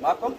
Marco?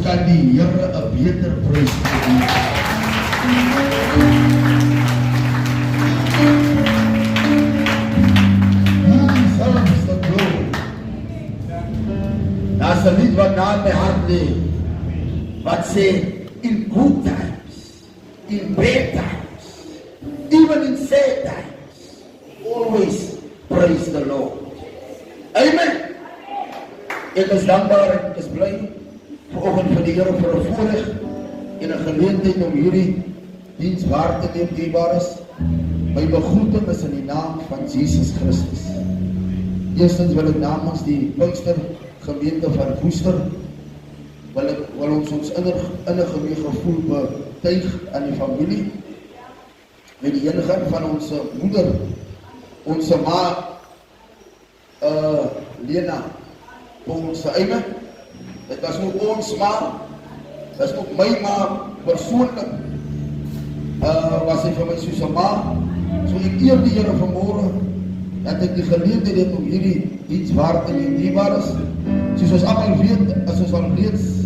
kan die Here 'n beter prys gee. Jesus the glory. Daar's 'n lied wat na my hart lê, wat sê, in good times, in bad times, even in sad times, always praise the Lord. Amen. Ek is dankbaar, ek is bly vanoggend vir die Here vir 'n voorreg en 'n geleentheid om hierdie diens waar te neem, dierbares. My begroeting is in die naam van Jesus Christus. Eerstens wil ek namens die Pinkster gemeente van Woester wil ons innige meegevoel betuig aan die familie met die ingang van ons moeder, ons ma Lena, ons eie. Dit was ook ons ma, dit is ook my ma persoonlik, was hy vir my soos 'n ma. So ek eer die Here vanmôre dat ek die geleentheid het om hierdie diens waar te neem, dierbares. Soos ons almal weet, as ons al reeds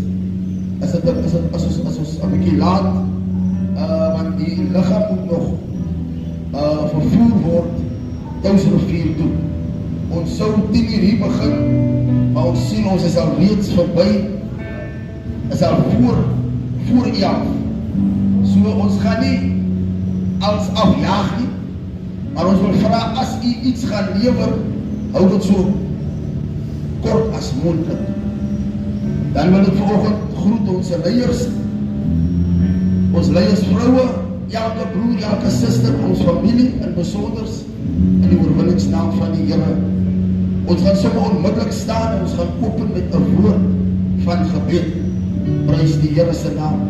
as ons 'n bietjie laat, want die liggaam moet nog vervoer word Touwsrivier toe. Ons sou 10 uur hier begin, maar ons sien ons is al reeds verby, is al voor 11. So ons gaan nie als afjaag nie, maar ons wil vra, as u iets gaan lewer, hou dit so kort as moontlik. Dan wil ek vanoggend groet ons leiers, ons leiersvroue, elke broer, elke suster, ons familie in besonders, in die oorwinningsnaam van die Here. Ons gaan sommer onmiddellik staan en ons gaan open met 'n woord van gebed. Prys die Here se naam.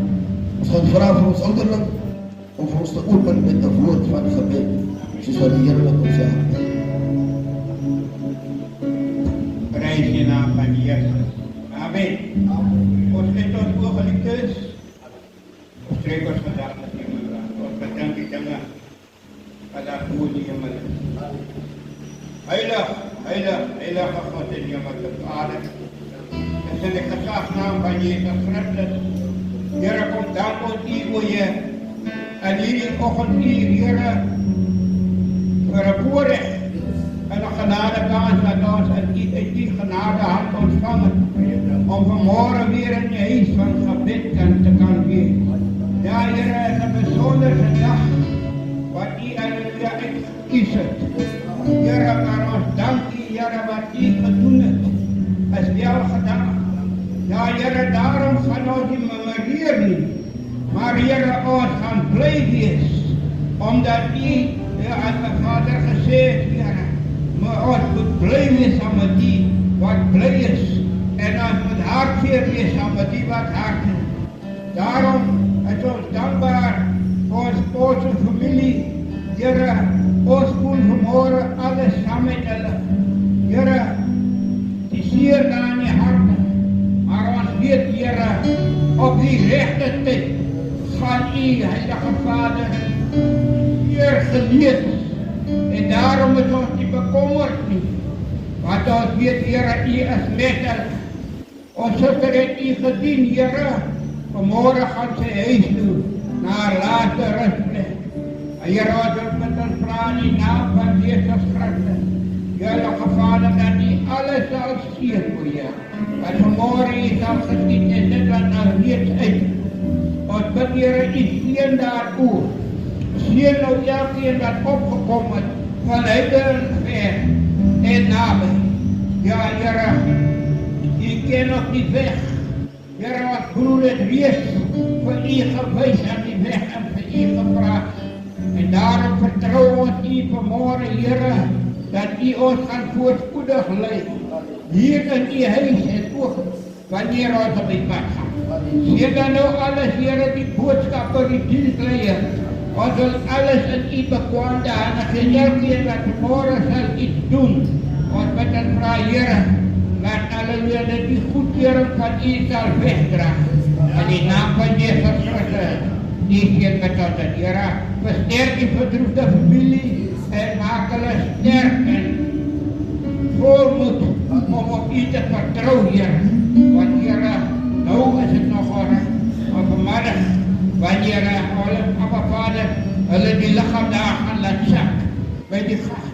Ons gaan vra vir ons ouderling om vir ons te open met 'n woord van gebed, soos wat die Here dit ons sê. Prys die naam van Jesus. Amen. Ons net ons oë geliefdes. Ons trek ons gedagtes in die Here. Ons bedank die dinge wat daar voor die hemel is. Heilig, heilig, heilige God in die hemel, Vader. Dis in die gesagsnaam van Jesus Christus. Here, kom dank ons u, o Heer, en hierdie oggenduur, Here, vir 'n voorreg en 'n genadekans dat ons uit die genade hand ontvang het, om vanmôre weer in die huis van gebed te kan wees. Ja, Here, is 'n besondere dag wat u uitgekies het. Here, maar ons dank u, Here, wat u gedoen het, is wel gedaan. Ja, Here, daarom gaan ons nie memoreer nie, maar Here, ons gaan bly wees, omdat u, as my Vader gesê het, Here, maar ons moet bly wees saam met die wat bly is, en ons moet hartseer wees saam met die wat hart is. Daarom is ons dankbaar vir ons familie, Here, ons voel vanmôre alles saam met hulle. Here, die seer daar in die harte, maar ons weet, Here, op die regte tyd gaan u, Heilige Vader, hier genees. En daarom is ons nie bekommerd nie, want ons weet, Here, u is met hulle. Ons suster het u gedien, Here, vanmôre gaan sy huis toe, na haar laaste rustplek. Here, ons wil met ons vra in die naam van Jesus Christus, Heilige Vader, dat u alles sal seën, o Heer, wat vanmôre u sal geniet, en dit wat nou reeds uit. Ons bid, Here, u seën daaroor. Seën nou elkeen wat opgekom het, van heinde en ver en naby. Ja, Here, u ken nog die weg. Here, ons broer het reeds vir u gewys aan die weg en vir u gepraat. En daarom vertrou ons u vanmôre, Here, dat u ons gaan voorspoedig lei. Hier in u huis en ook wanneer ons op die pad gaan. Seën dan nou alles, Here, die boodskappe, die dienstleiers. Ons wil alles in u bekwaamde hande gee, elkeen wat vanmôre sal iets doen. Ons bid en vra, Here, laat alleluia dat die goedkeuring van u sal wegdra. In die naam van Jesus Christus, die seën met ons, Here, versterk die verdroefde familie en maak hulle sterk en volmoed om op u te vertrou, Here. Want Here, Nou is het nog op een middag, wanneer Abba Vader hulle die lichaam daar gaan laat sak, by die gat,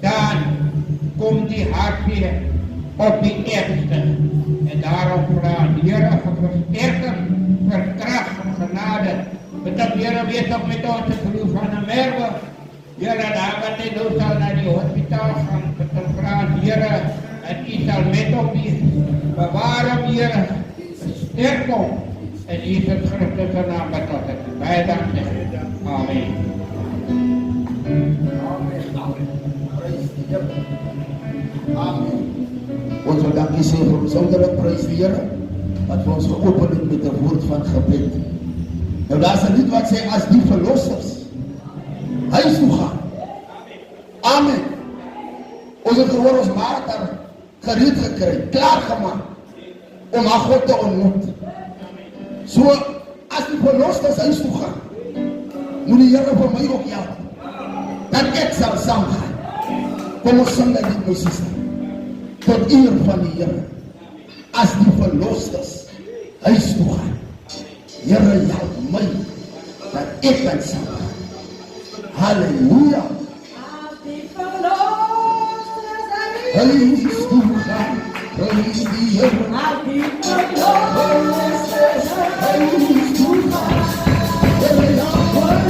dan kom die hartseer op die ergste. En daarom vraag die Here vir versterking, vir krag en genade. Betek Here weet ook met ons broer van der Merwe. Here, daar wat hy nou sal na die hospitaal gaan, betek vraag die Here, en U sal met hom wees. Bewaar hom, Here, sterk hom. En Jesus Christus se naam betot ek. Baie dankie. Amen. Praise die Here. Amen. Ons wil dankie sê vir ons ouderlik, prys die Here, wat vir ons geopen het met 'n woord van gebed. Nou daar is 'n lied wat sê, as die verlossers huis toe gaan. Amen. Ons het gehoor, ons maak daar gereed gekry, klaargemaak, om haar God te ontmoet. So, as die verlossers huis toe gaan, moet die Here vir my ook help, dat ek sal saam gaan. Kom ons sing dat dit my sister. Tot eer van die Here, as die verlossers huis toe gaan. Here, help my, dat ek kan saam gaan. Halleluja. As die verlossers Huis toe gaan, prys die Here. As die verlossers Huis toe gaan. Here, help my,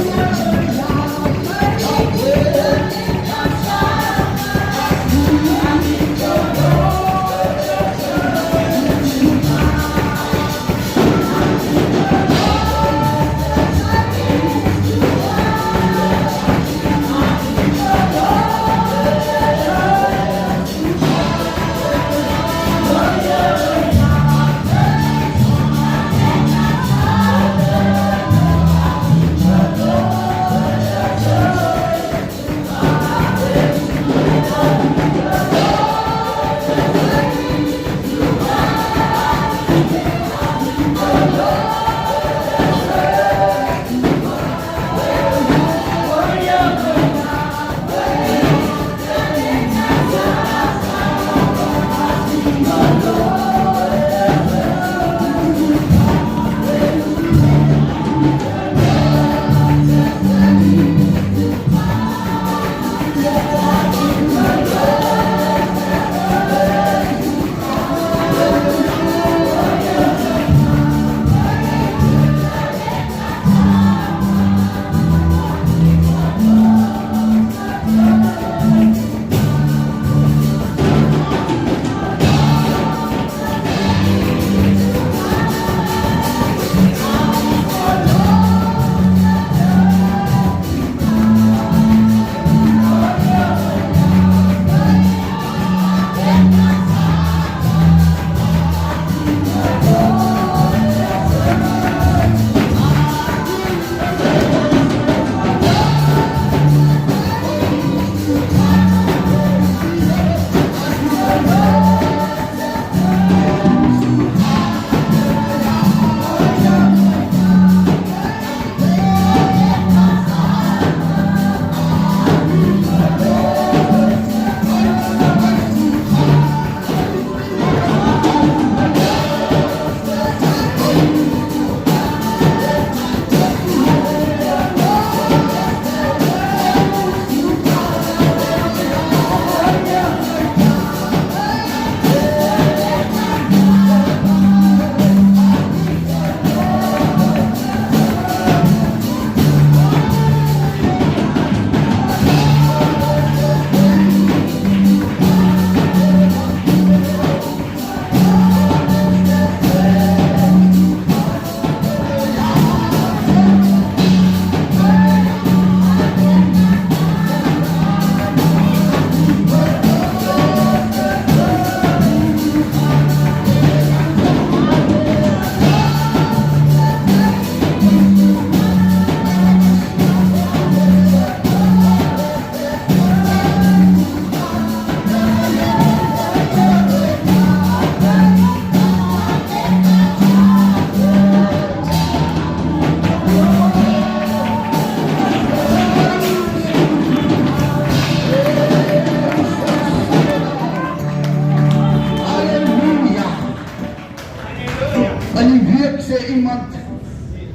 week sê iemand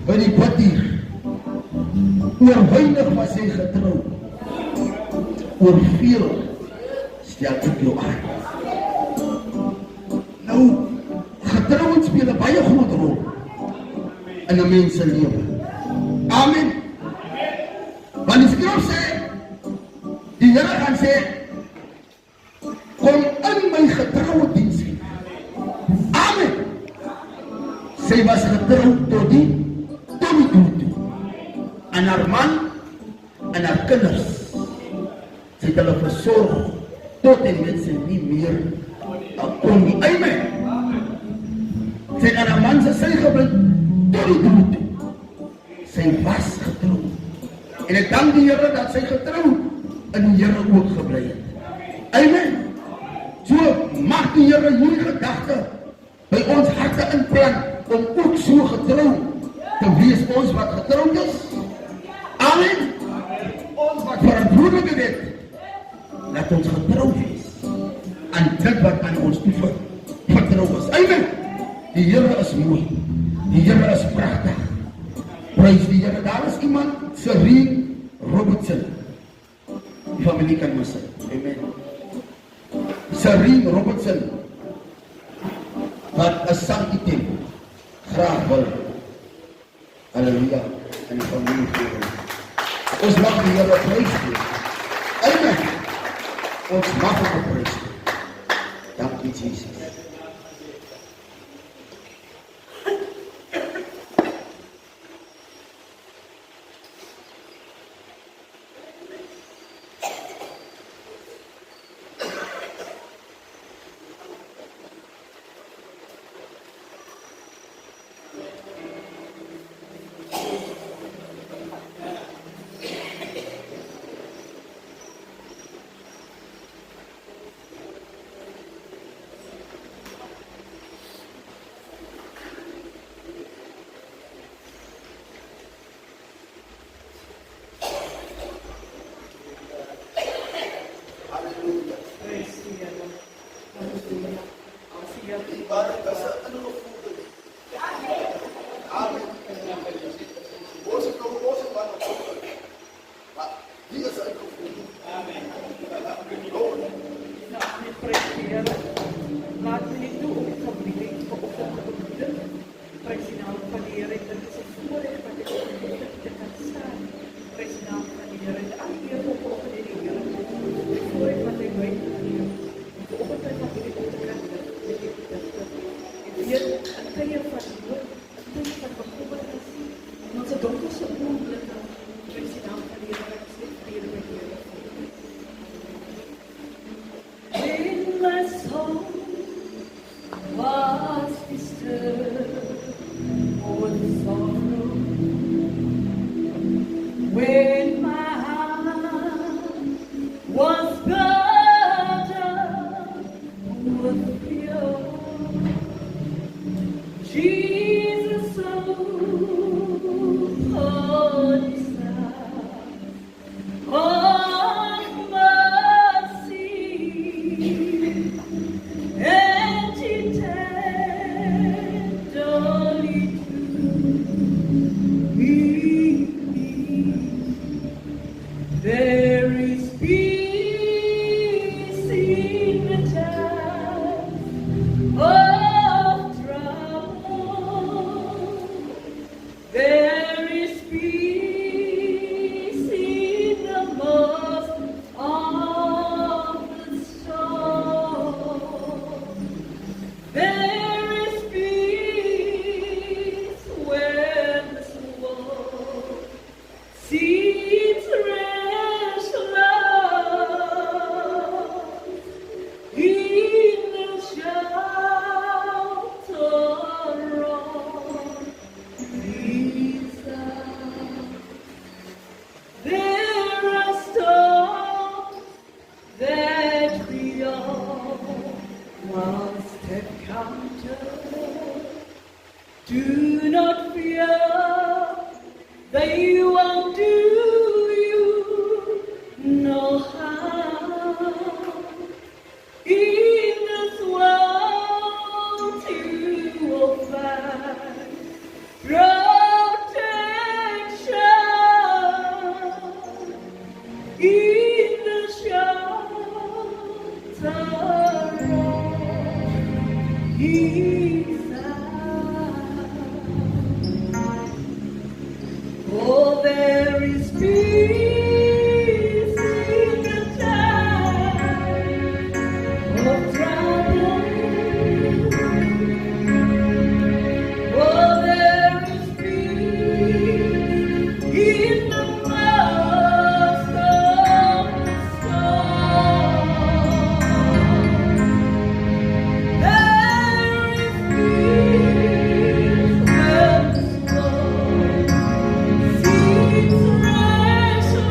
by die bid hier, oor weinig was hy getrou, oor veel stel ek jou aan. Nou, getrouheid speel 'n baie groot rol in 'n mens se lewe. Amen. Want die skrif sê, die Here gaan sê, kom in my getroue diens. Amen. Sy was getrou tot die dood toe. En haar man en haar kinders, sy het hulle versorg tot en met sy nie meer kon nie. Amen. Sy het aan haar man se sy gebly tot die dood toe. Sy was getrou. En ek dank die Here dat sy getrou in die Here ook gebly het. Amen. So mag die Here hierdie gedagte by ons harte inplant om ook so getrou te wees, ons wat getroud is. Amen. Ons wat verantwoordelik is, laat ons getrou wees aan dit wat aan ons toe vertrou is. Amen. Die Here is mooi. Die Here is pragtig. Prys die Here. Daar is iemand, Serene Robertson. Die familie kan maar sê. Amen. Serene Robertson, wat 'n sangitem graag wil. Halleluja. En die familie vir ons mag die Here prys gee. Amen. Ons mag hom prys gee. Dankie Jesus. In this world you will find Oh, there is peace in the time of trouble. Oh, there is peace in the midst of the storm. There is peace when the storm seems restless.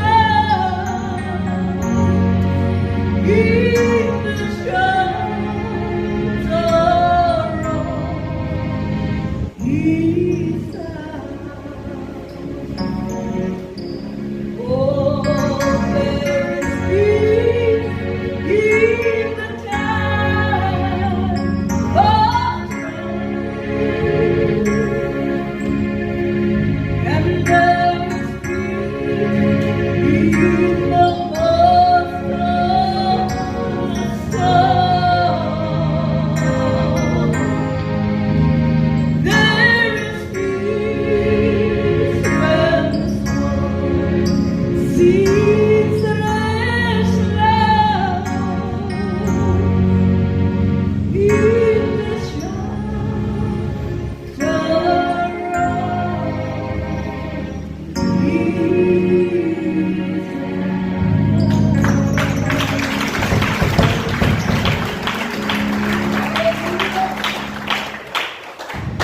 In the shelter of His oh, there is peace in the time of trouble, and there is peace in the midst of the storm. There is peace when the storm seems restless. In the shelter of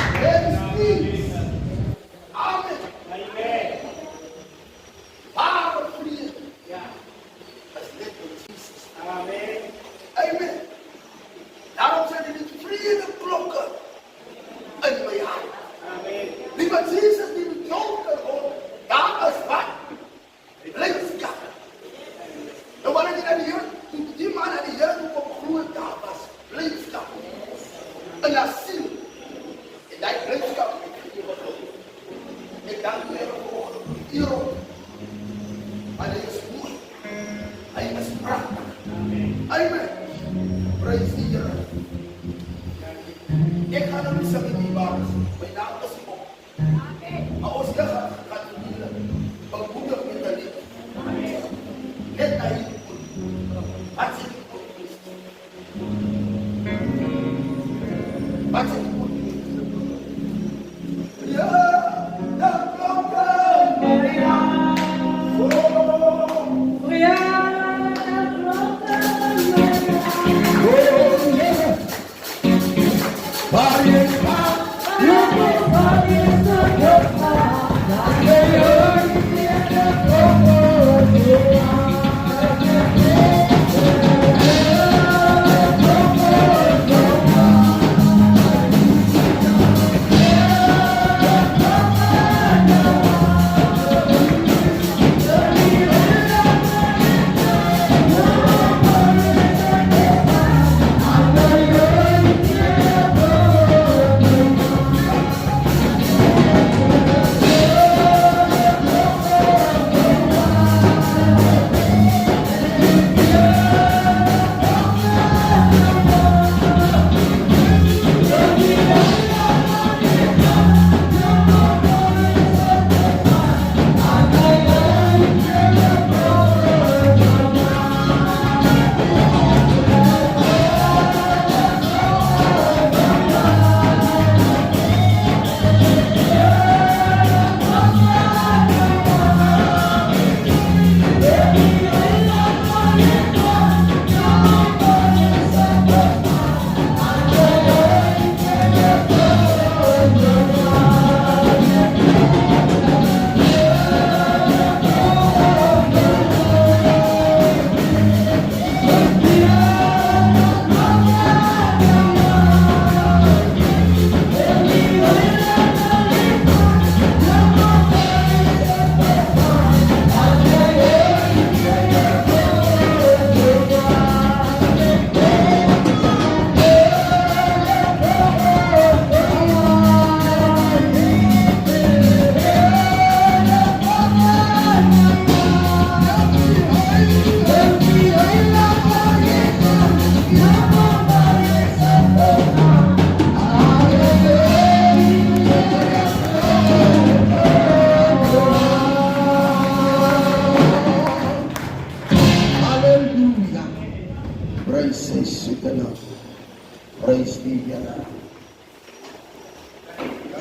There is peace. Amen. Power freedom. Has led to Jesus. Amen. Daarom zijn er niet vrede klokken in mijn hart. Lieve Jesus, die betonken op, daar is wat. Blijf staan. Nou, wanneer je naar de Heer, toen die man naar de Heer toe kwam gloeien, daar was, blijf staan. Een asiel. En hij blijft staan. Ik dank u Heer voor hierop. Maar hij is mooi. Hij is prachtig. Amen. Praise the Heer. Ik ga naar de Samitibaars. Mijn naam is Mo. Maar als je gaat verdienen, bemoedig met de liefde. Net naar je toe. Wat zit je voor Christus? Wat zit je voor Christus? Ja, dat klopt. Maria, Oh. Maria,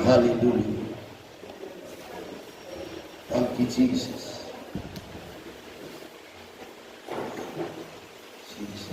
Hallelujah. Thank you, Jesus. Jesus.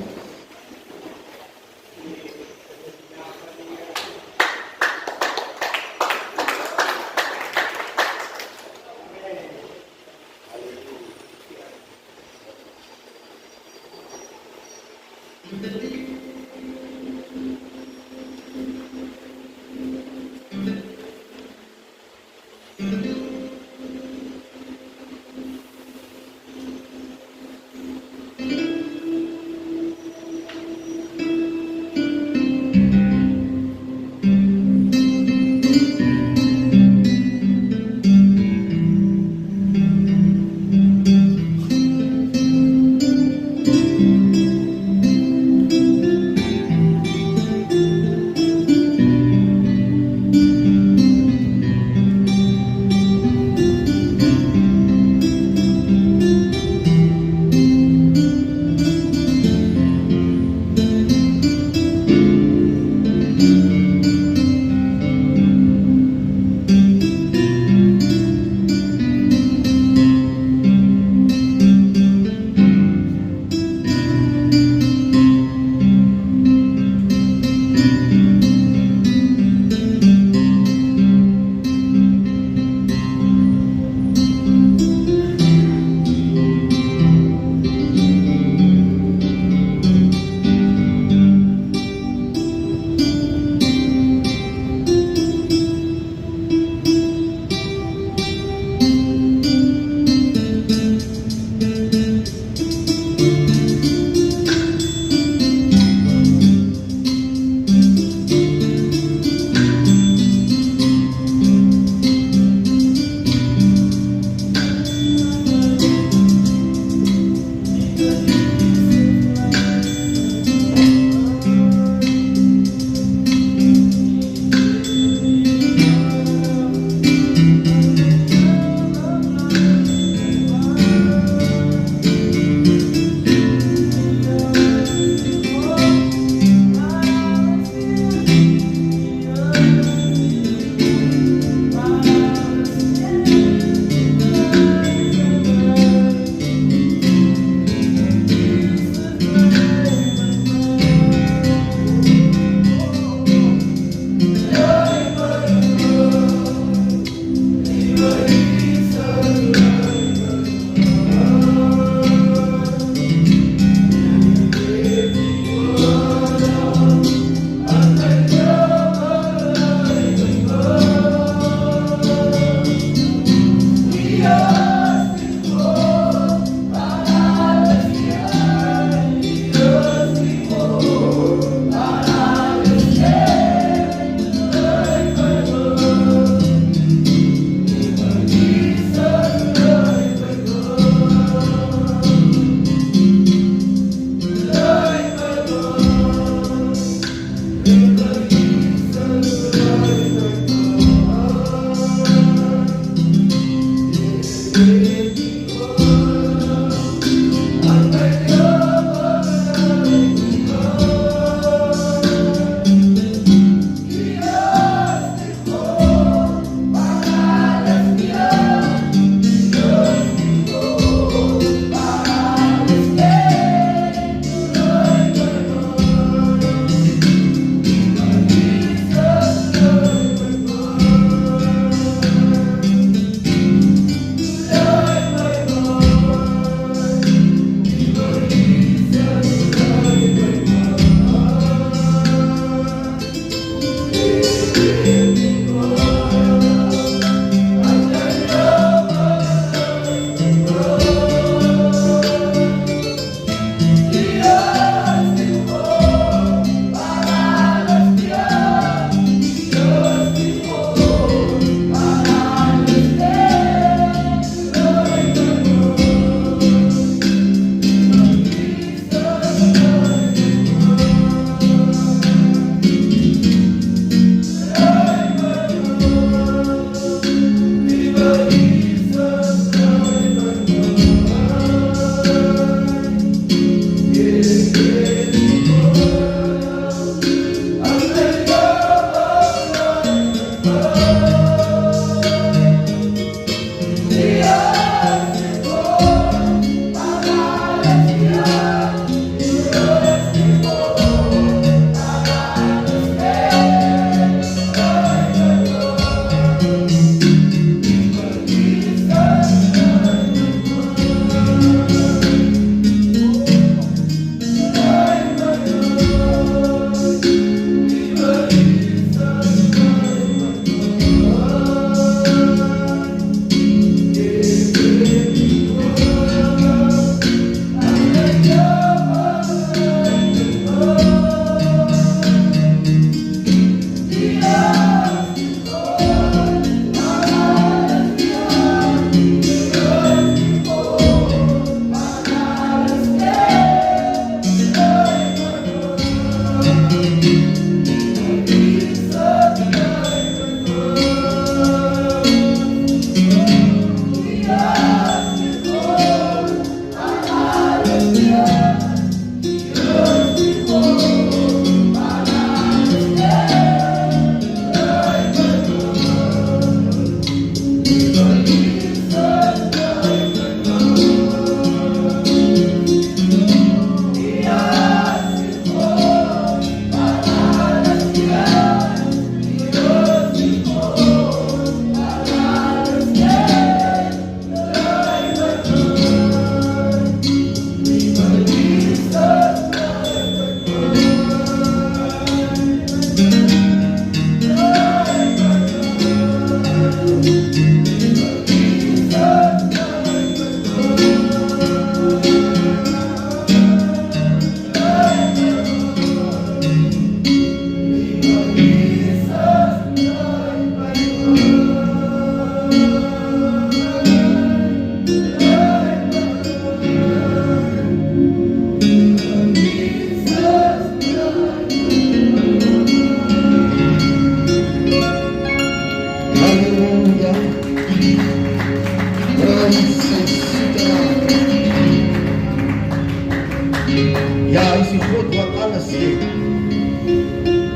Ja, hy is die God wat alles weet.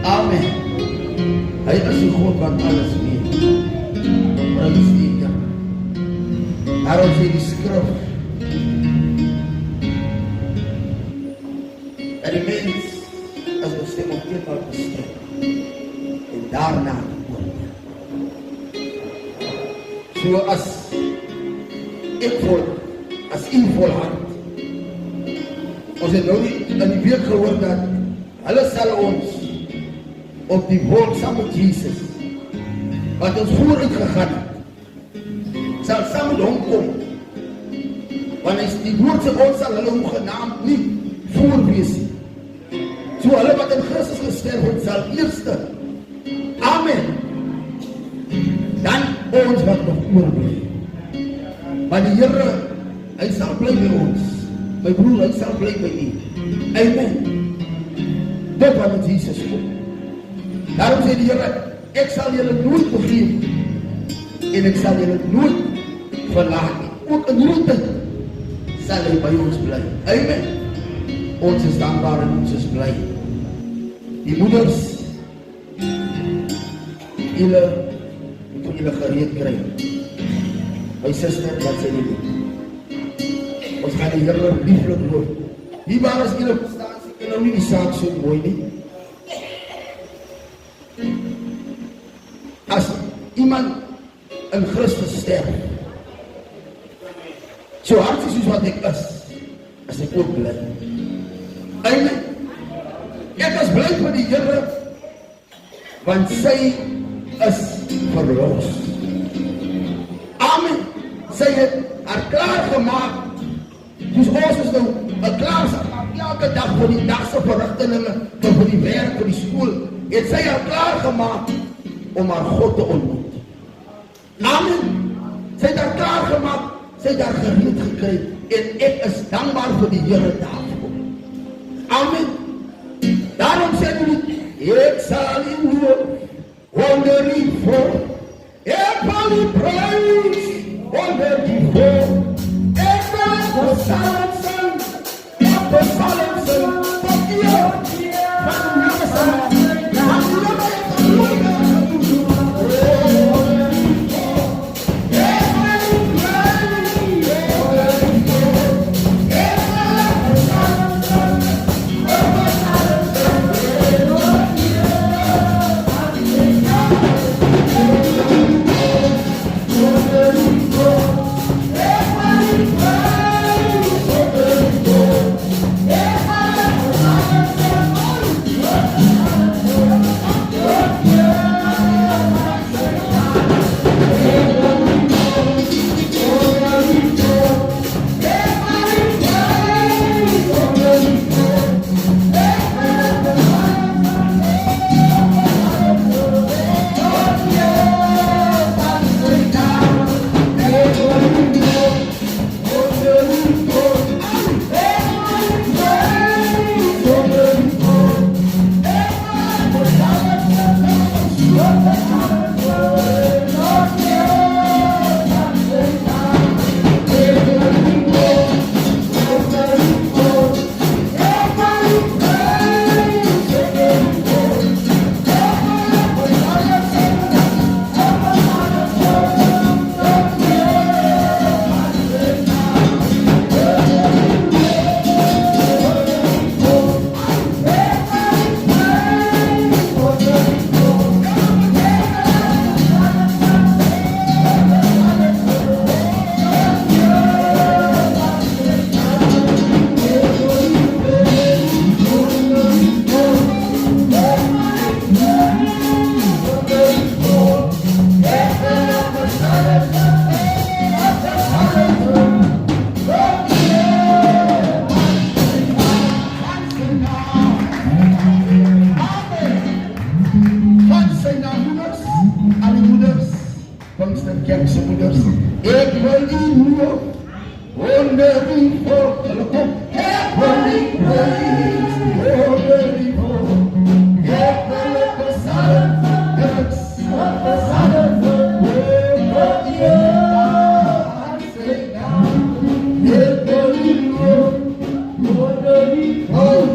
Amen. Hy is die God wat alles weet. Prys die Here. Daarom sê die skrif, dat die mens as bestem op eenmaal bestem en daarna die oordeel. So as ek volg, as u volhard, ons het nou nie in die week gehoor dat hulle sal ons op die wolk saam met Jesus, wat ons vooruit gegaan het, sal saam met hom kom. Want hy is die woord sê, ons sal hulle hoegenaamd nie voorwees nie. So hulle wat in Christus gesterf het, sal eerste. Amen. Dan ons wat nog oorbly. Maar die Here, hy sal bly by ons. My broer, hy sal bly by u. Amen. Dit wat met Jesus kom. Daarom sê die Here, ek sal julle nooit begeef en ek sal julle nooit verlaat nie. Ook in hierdie tyd sal hy by ons bly. Amen. Ons is dankbaar en ons is bly. Die moeders, julle moet vir julle gereed kry. My suster, wat sê die doen? Ons gaan die Here lieflik loop. Die waar as julle verstaan, sê nou nie die saak so mooi nie. As iemand in Christus sterf, so hard soos wat ek is ek ook bly. Amen. Ek is bly vir die Here, want sy is verlos. Amen. Sy het haar klaar gemaak. Dus ons is nou klaar gemaak elke dag vir die dagse verrigtinge, vir die werk, vir die skool. Het sy haar klaar gemaak om haar God te ontmoet. Amen. Sy het haar klaar gemaak, sy het haar gereed gekry, en ek is dankbaar vir die Here daarvoor. Amen. Daarom sê die, ek sal u loof, onder die voor, ek wil u prys, onder die voor, ek wil u psalm sing, op die psalm sing, tot die Heer, van Jerusalem, van die Heer, Hansay na moeders, alle moeders, Pinksterkerkse moeders. Ik wil die moeder onder die volk. Ik wil die prijs onder die volk. Ik wil het bezallen, het bezallen. Ik wil die Hansay na. Ik wil die moeder onder die volk.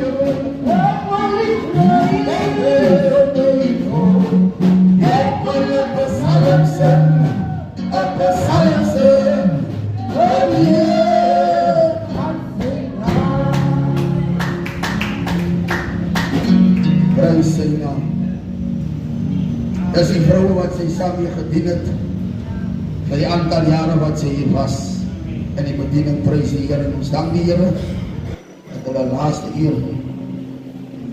Prys sy naam. Dis die vroue wat sy saam mee gedien het vir die aantal jare wat sy hier was in die bediening. Prys die Here en ons dank die Here dat hulle laaste uur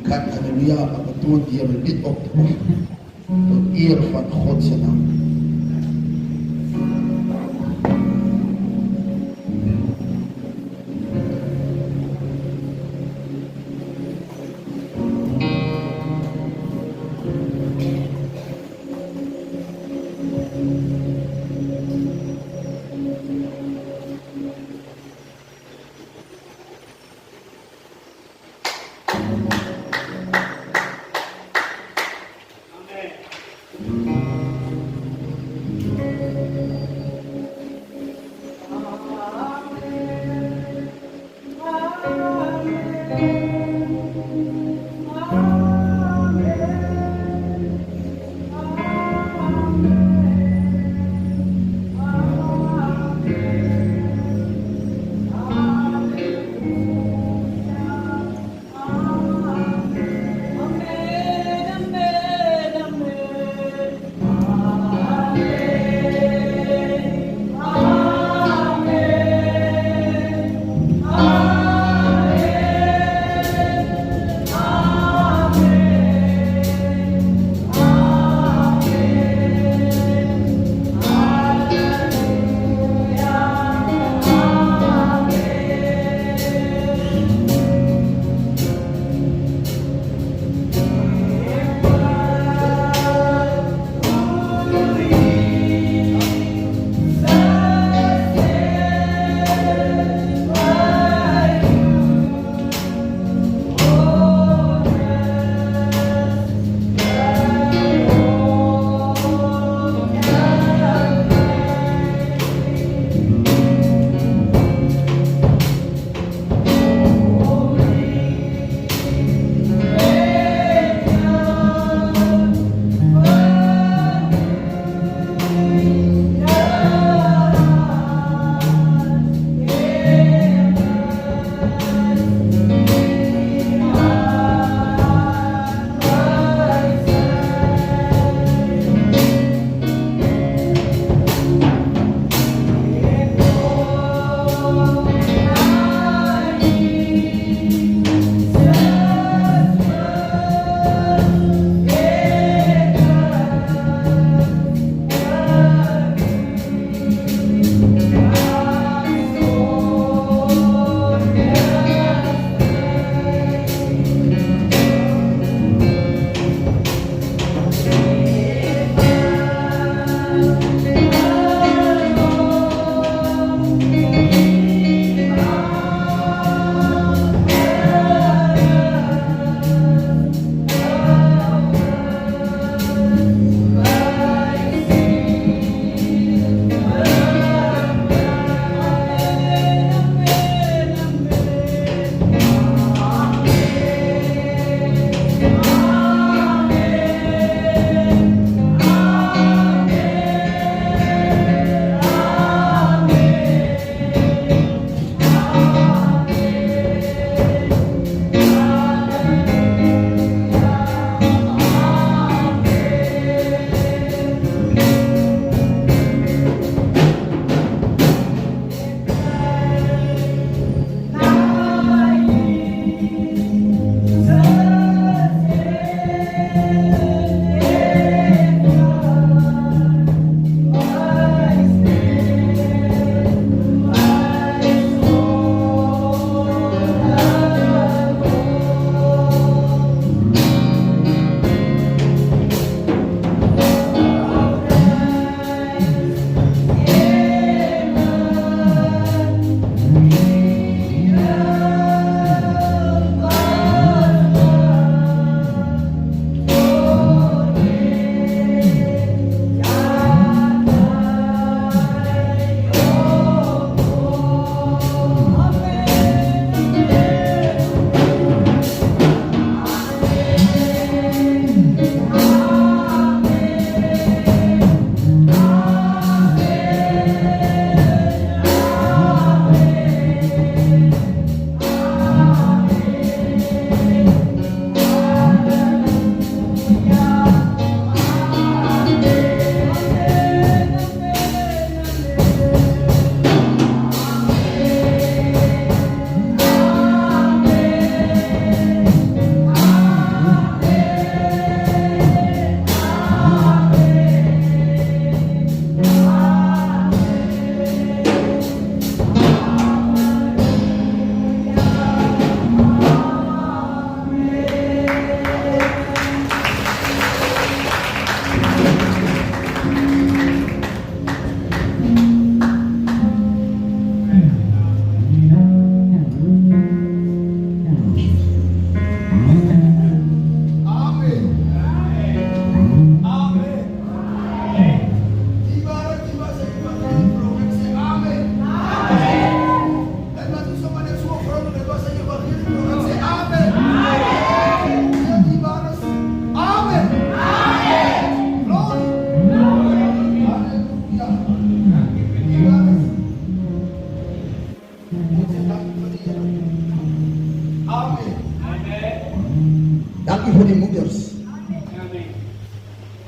kan halleluja betoon die Here lied op te bring tot eer van God se naam.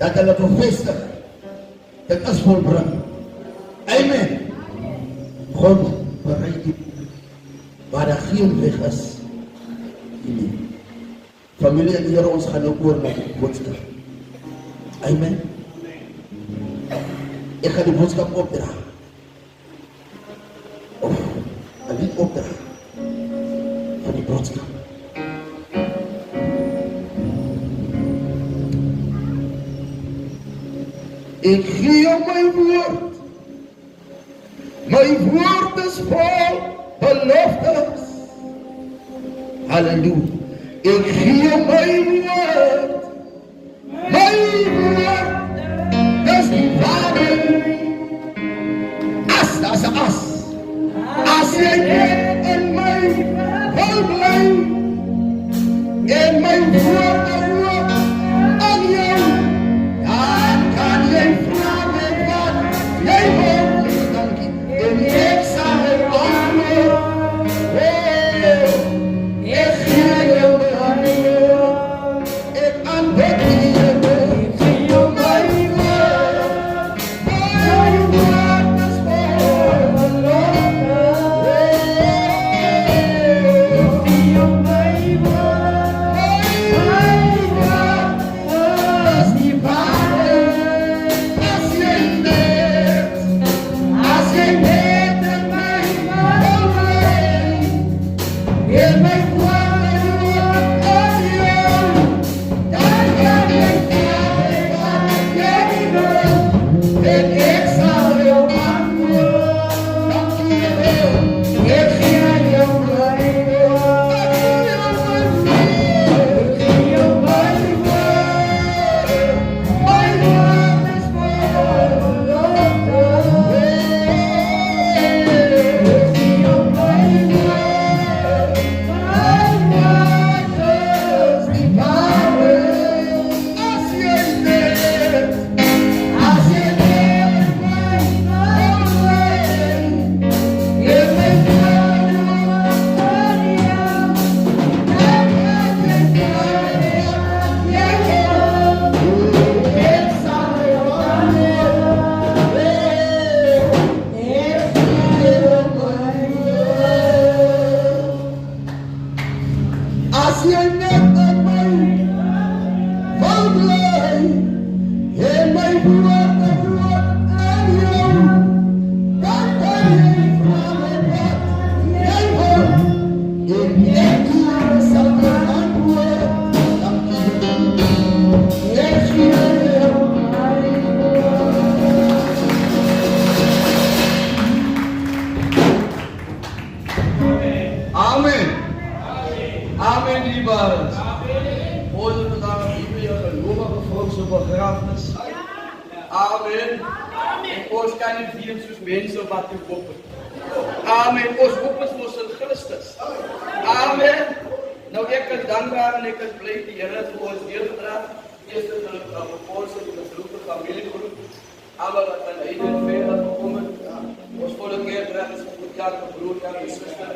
dat hulle bevestig, dit is volbring. Amen. God bereid die waar daar geen weg is. Nie. Familie en Here, ons gaan nou oor na die boodskap. Amen. Ek gaan die boodskap opdra. Of, 'n lied opdra van die boodskap. Ek gee jou my woord. My woord is vol beloftes. Halleluja. Ek gee jou my woord. My woord is die waarheid. As jy net in my wil bly, en my woord ook aan jou, dan kan jy vra met wat jy wil. Dankie. En ek sal antwoord. Ek gee jou my woord. Ek aanbid jou. Ek gee jou my woord. My woord is vol beloftes. Ek gee jou my woord. My woord is die waarheid. As jy net in my wil bly, en my woord aan jou, dan kan jy vra wat jy wil, en ek sal jou antwoord. Dankie wel. Ek gee jou my woord. Ek gee jou my woord. My woord is vol beloftes. Ek gee jou my woord. My woord is die waarheid. As jy net my wil bly, en my woord aan jou, dan kan jy vra wat jy wil, ek sal jou antwoord. Ek gee jou my woord. As jy net in my wil bly, en my woord aan jou, dan kan jy vra met wat jy wil, en ek sal jou antwoord. Dankie. Ek gee jou my woord. Amen. Amen, liebes. Ons het vandag hier jou gelovige volk so begrafnis. Amen. En ons kan nie vier soos mense wat toe hoop het. Amen. Ons hoop is mos in Christus. Amen. Nou ek is dankbaar en ek is bly die Here het vir ons deurgedra. Eerste op ons groepe familiegroep. Almal wat aan Heiden verder gekom het. Ons volle kerk is gegroet, gebroed en suster.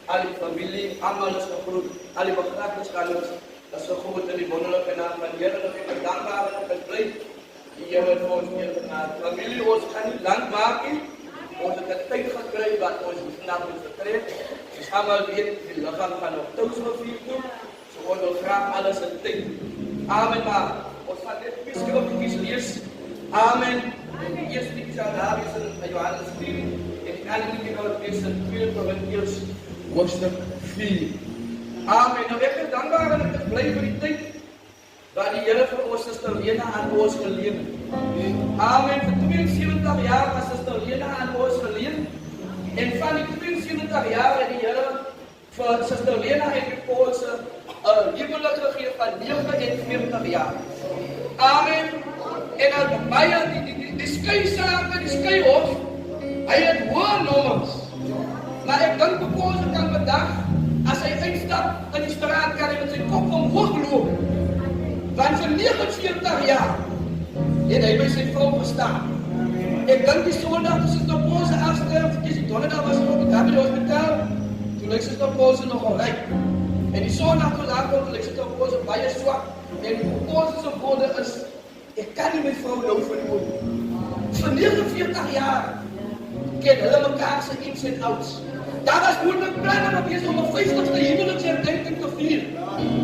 Al die familie, almal is gegroet. Al die begrafnisgangers, dat is gegroet in die wonderlijke naam van die Here. Ek is dankbaar en ek is bly. Die Here het vir ons deurgedra. Familie, ons gaan nie lang maak nie. Ons het 'n tyd gekry wat ons vandag moet vertrek. Ons almal weet die liggaam gaan nog Touwsrivier toe. So ons wil graag alles in tyd. Amen, maar ons gaan net twee skrifgetjies lees. Amen. En die eerste liedjie daar is in Johannes 3 en die ander liedjie gaan lees in 2 Korintiërs hoofstuk 4. Amen. Nou ek is dankbaar en ek is bly vir die tyd wat die Here vir ons Suster Lena aan ons geleen het. Amen. Vir 72 jaar was Suster Lena aan ons geleen. En van die 72 jaar het die Here vir Suster Lena en die Paulse 'n huwelik gegee van 49 jaar. Amen. En al baie die skeisaak en die skeihof, hy het hoë nommers. Maar ek dink die Paulse kan vandag, as hy uitstap in die straat, kan hy met sy kop omhoog loop. Want vir 49 jaar het hy by sy vrou gestaan. Ek dink die Sondag toe Suster Paulse afsterf, die donderdag was hy op die David Hospitaal, toe lyk Suster Paulse nogal ryk. En die Sondag toe laat kom, lyk Suster Paulse baie swak. En die Paulse se woorde is, ek kan nie my vrou nou verloor nie. Vir 49 jaar ken hulle mekaar se ins en outs. Daar was moontlik planne om besig om 'n 50ste huweliksherdenking te vier.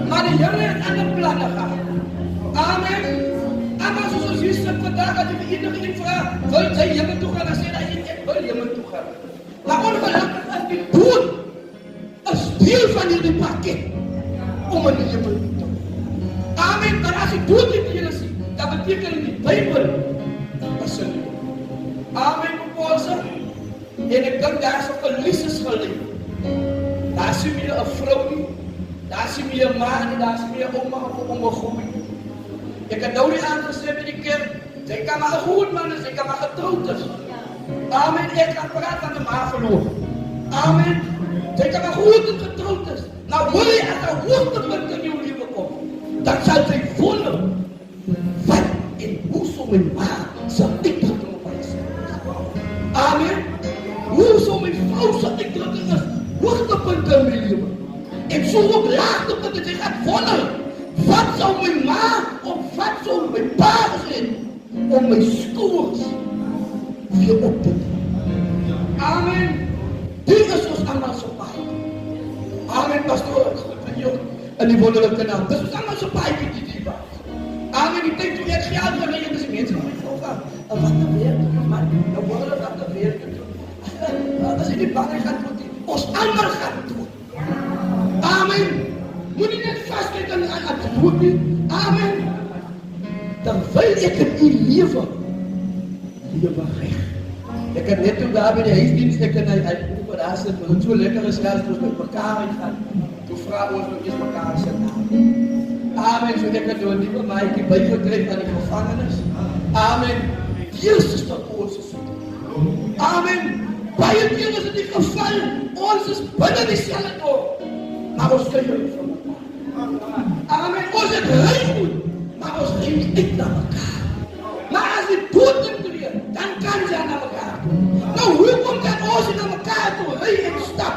Maar die Here het ander planne gehad. Amen. Maar soos ons hier sit vandag, dat jy vir enige een vra, wil jy hemel toe gaan, dan sê hy, ek wil hemel toe gaan. Maar ongelukkig is die dood 'n deel van hierdie pakket om in die hemel toe te gaan. Amen. Maar as jy dood nie julle sien, dan beteken in die Bybel is dit. Amen. Paul sê, en ek dink daar is 'n verlieses gelei. Daar sien jy 'n vrou nie, daar sien jy 'n ma nie, daar sien jy 'n ouma of 'n ouma groei. Ek het nou die aand gesê by die kerk, sy kan maar 'n goed man is, sy kan maar getroud is. Amen, ek kan praat van 'n ma verloor. Amen, sy kan maar goed en getroud is. Nou wil jy as 'n hoogtepunt in jou lewe kom, dan sal sy wonder, wat en hoe sal my ma sy uitdrukking op my sê. Amen, hoe sal my vrou sy uitdrukking is, hoogtepunt in my lewe. En so ook laagtepunt dat jy gaat wonder, wat sal my ma of wat sal my pa gesê om my skouers weer op te doen. Amen. Dit is ons allemaal so paai. Amen, pastoor, ek groet van jou in die wonderlijke naam. Dit is ons allemaal so paai die diva. Amen, die tyd toe ek geld van my, dis die mense van my vrou van, wat te werk doen, man, nou wonder wat te werk doen. As jy die bange gaan doen, ons allemaal gaan doen. Amen. Moet nie net vastheid aan die dood nie. Amen. Terwyl ek in die lewe reg. Ek het net toe daar by die huisdienst, ek en hy oor daar sit, want het so lekker is geld, ons met mekaar gaan. Toe vraag ons nog eens mekaar sy naam. Amen. So ek het door die maaikie bygekryg aan die gevangenis. Amen. Jesus tot ons is. Amen. Baie keer is het die geval, ons is binnen die selle door. Maar ons kry jou van mekaar. Amen. Ons het reg goed, maar ons kry nie uit na mekaar. Maar as die dood intree, dan kan sy na mekaar toe. Nou, hoekom kan ons na mekaar toe ry en stap?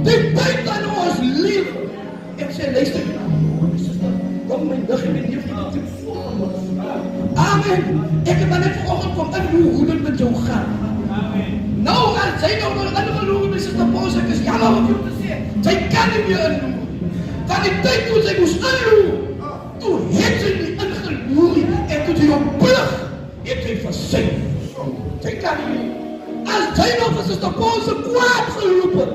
Die tyd aan ons lewe. En sê, luister jy nou, kom my dag en my neef nie te volg ons. Amen. Ek het maar net vanoggend kom in hoe dit met jou gaan. Nou, as sy nou nog ingeloer met Sister Paul, ek is jammer om jou te sê, sy kan nie meer inloer. Van die tyd toe sy moes inloer, toe het sy nie ingeloer en toe sy op brug, het sy versuim. Sy kan nie meer. As sy nou vir Sister Paul se kwaad geloop het,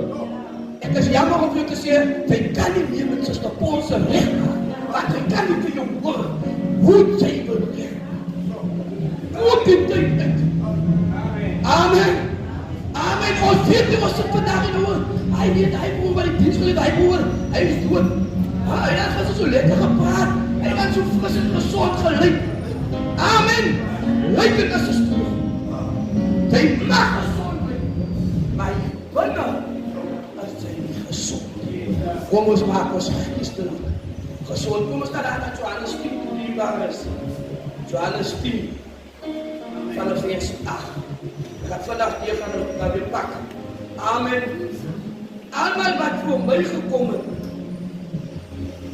ek is jammer om jou te sê, sy kan nie meer met Sister Paul se recht gaan, want sy kan nie vir jou hoor, hoe sy wil recht. Koop die tyd uit. Amen. Amen. Ons weet nie, ons sit vandag in oor. Hy weet, hy broer, wat die dienst geleid, hy broer, hy is dood. Hy het so lekker gepraat. Hy het so fris en gezond geleid. Amen. Lyk het as 'n stoel. Hy mag gezond wees. Maar hy binne as hy nie gezond. Kom ons maak ons geestelik gezond. Kom ons naar aan Johannes 10, die waar is. Johannes 10, vanaf vers 8. Ek gaan vandag hier gaan weer pak. Amen. Almal wat voor my gekom het,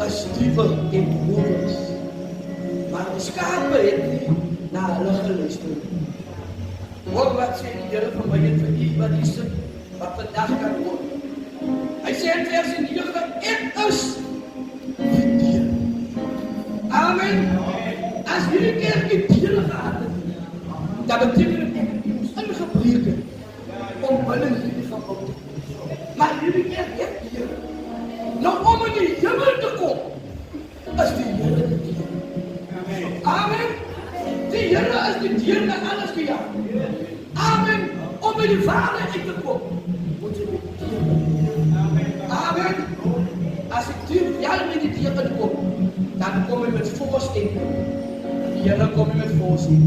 is diewe en honders. Maar die skape het nie na hulle geluister. Hoor wat sê die Here van my en vir u wat hier sit, wat vandag kan hoor. Hy sê in vers 9, ek is die dier. Amen. As hierdie kerk die diere gehad het, dan beteken het ek die moes ingebreken om binnen hierdie gebouw te kom. Maar hierdie kerk het diere. Nou om in die hemel te kom, is die Here die dier. Amen. Die Here is die dier na alles die jaar. Amen. Om in die Vader uit te kom, moet jy met die dier. Amen. As die dier wel met die dier kan kom, dan kom jy met voorstel. Die Here kom jy met voorstel.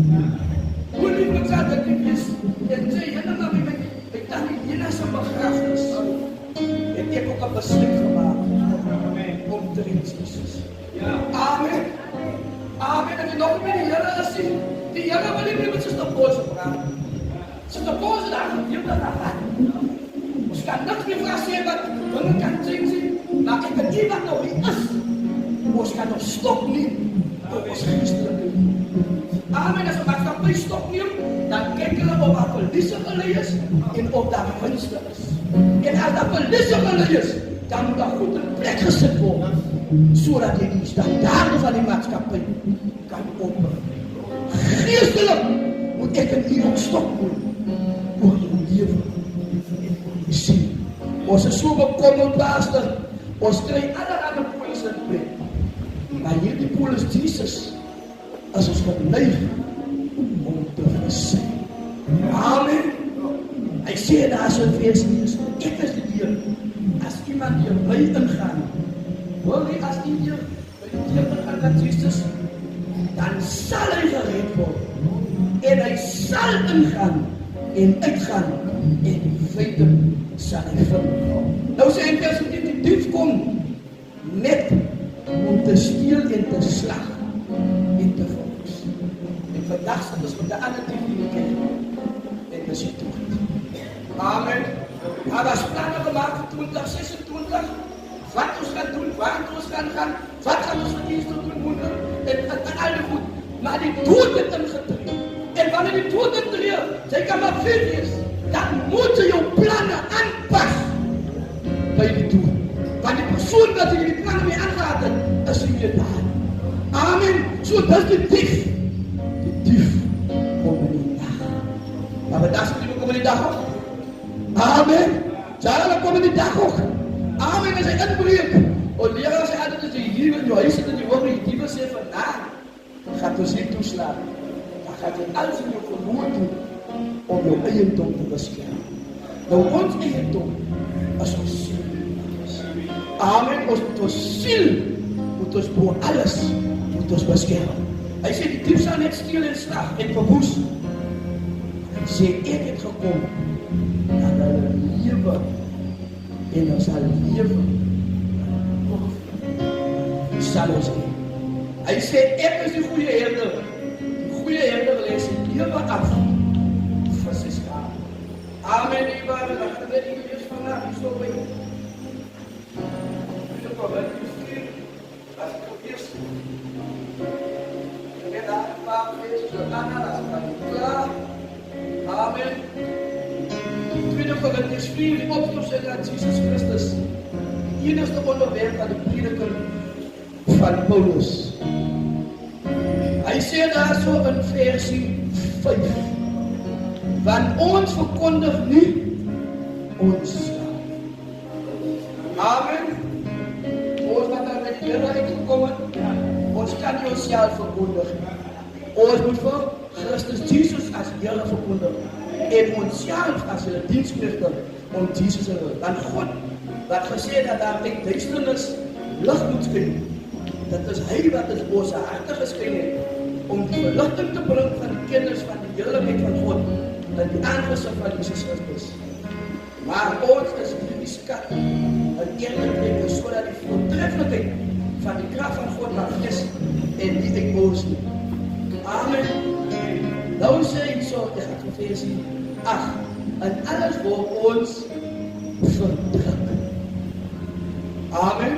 Hoe lief ek sal dit nie wees, en sê, Here, maar my tannie Lena se begrafnis, het ek ook 'n besluit gemaak, om te dien Jesus. Amen. Amen, en die nog meer die Here is sien, die Here wil nie meer met Sister Paul se praat. Sister Paul se daar gedeeld dat daar wat. Ons kan niks meer vraag sê wat, dinge kan sê, maar ek het iemand nog nie is. Ons kan nog stop nie, door ons geestelike lief. Amen, as 'n maatskappy stop neem, dan kyk hulle of daar verliese gelei is en of daar winste is. En as daar verliese gelei is, dan moet daar goed in plek gesit word, sodat jy die standaarde van die maatskappy kan opbring. Geestelik moet ek en u ook stop doen oor jou lewe. Jy sien, ons is so bekommerd, pastor, ons kry allerhande polisse in plek. Maar hierdie polis Jesus, as ons geblyf om te versyn. Amen. Hy sê daar so in vers 9, ek is die deur. As iemand hier by ingaan, hoor nie, as die deur by die deur ingaan van Jesus, dan sal hy gered word. En hy sal ingaan en uitgaan en feite sal hy vind. Nou sê hy vers 10, die dief kom net om te steel en te slag en te volks. En vandag sit ons met 'n ander dief in die kerk. En dis die toegang. Amen. Daar was planne gemaak vir 2026. Wat ons gaan doen, waar ons gaan gaan, wat gaan ons vir dienste doen, moeder, en al die goed. Maar die dood het ingetree. En wanneer die dood intree, jy kan maar veel wees, dan moet jy jou planne aanpas by die dood. Want die persoon wat jy die planne mee aangehaad het, is nie meer daar. Amen. So dis die dief. Die dief kom in die dag. Maar vandag sê die kom in die dag ook. Amen. Hulle kom in die dag ook. Amen, as hy inbreek. O leraar sê altyd as jy hier in jou huis sit en jy hoor die diewe sê vandag, gaan ons hier toeslaan. Dan gaan jy alles in jou vermoed doen om jou eiendom te beskerm. Nou ons eiendom is ons siel. Amen, ons siel moet ons bo alles moet ons beskerm. Hy sê die dief sal net steel en slag en verwoes. Hy sê ek het gekom dat hulle lewe en ons sal lewe. Sal ons hê. Hy sê ek is die goeie herder. Die goeie herder lê sy lewe af vir sy skaap. Amen, liewe, dan gaan dit nie eers vandag so by. Dit is wel hier. As ek probeer. En dan maar wees so dan as kan klaar. Amen. Tweede Korintiërs 4, die opstanding van Jesus Christus. Die enigste onderwerp van die prediking van Paulus. Hy sê daar so in versie 5, want ons verkondig nie ons slaaf. Amen. Ons wat daar met die Here uitgekom het, ons kan nie onsself verkondig nie. Ons moet vir Christus Jesus as Here verkondig en onsself as hulle diensknegte om Jesus te wil. Dan God wat gesê dat daar uit duisternis lig moet skyn. Dit is hy wat ons ons harte geskyn het om die verligting te bring van die kennis van die heerlikheid van God in die aangesig van Jesus Christus. Maar ons is hierdie skat in eerlikheid sodat die voortreffelikheid van die krag van God mag wees en nie uit ons nie. Amen. Nou sê hy so, ek gaan versie 8, en alles word ons verdruk. Amen.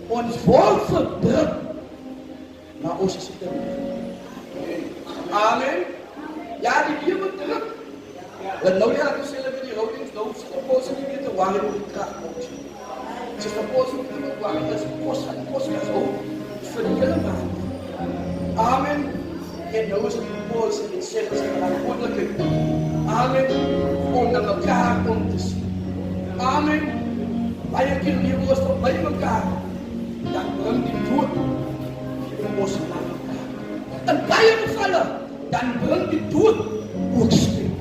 Ons word verdruk, maar ons is dit nie. Amen. Ja, die lewe druk. Want nou ja, ek sê hulle met die houdings, nou sê die pos nie meer te wanger oor die kracht moet. Sê die pos nie meer te wanger, is die pos is ook vir die hele maand. Amen. En nou is die pos en sê dat sy verantwoordelikheid. Amen. Om na mekaar om te sien. Amen. Baie keer lewe ons by mekaar. Dan bring die dood vir ons na mekaar. In baie gevalle, dan bring die dood ook skeiding.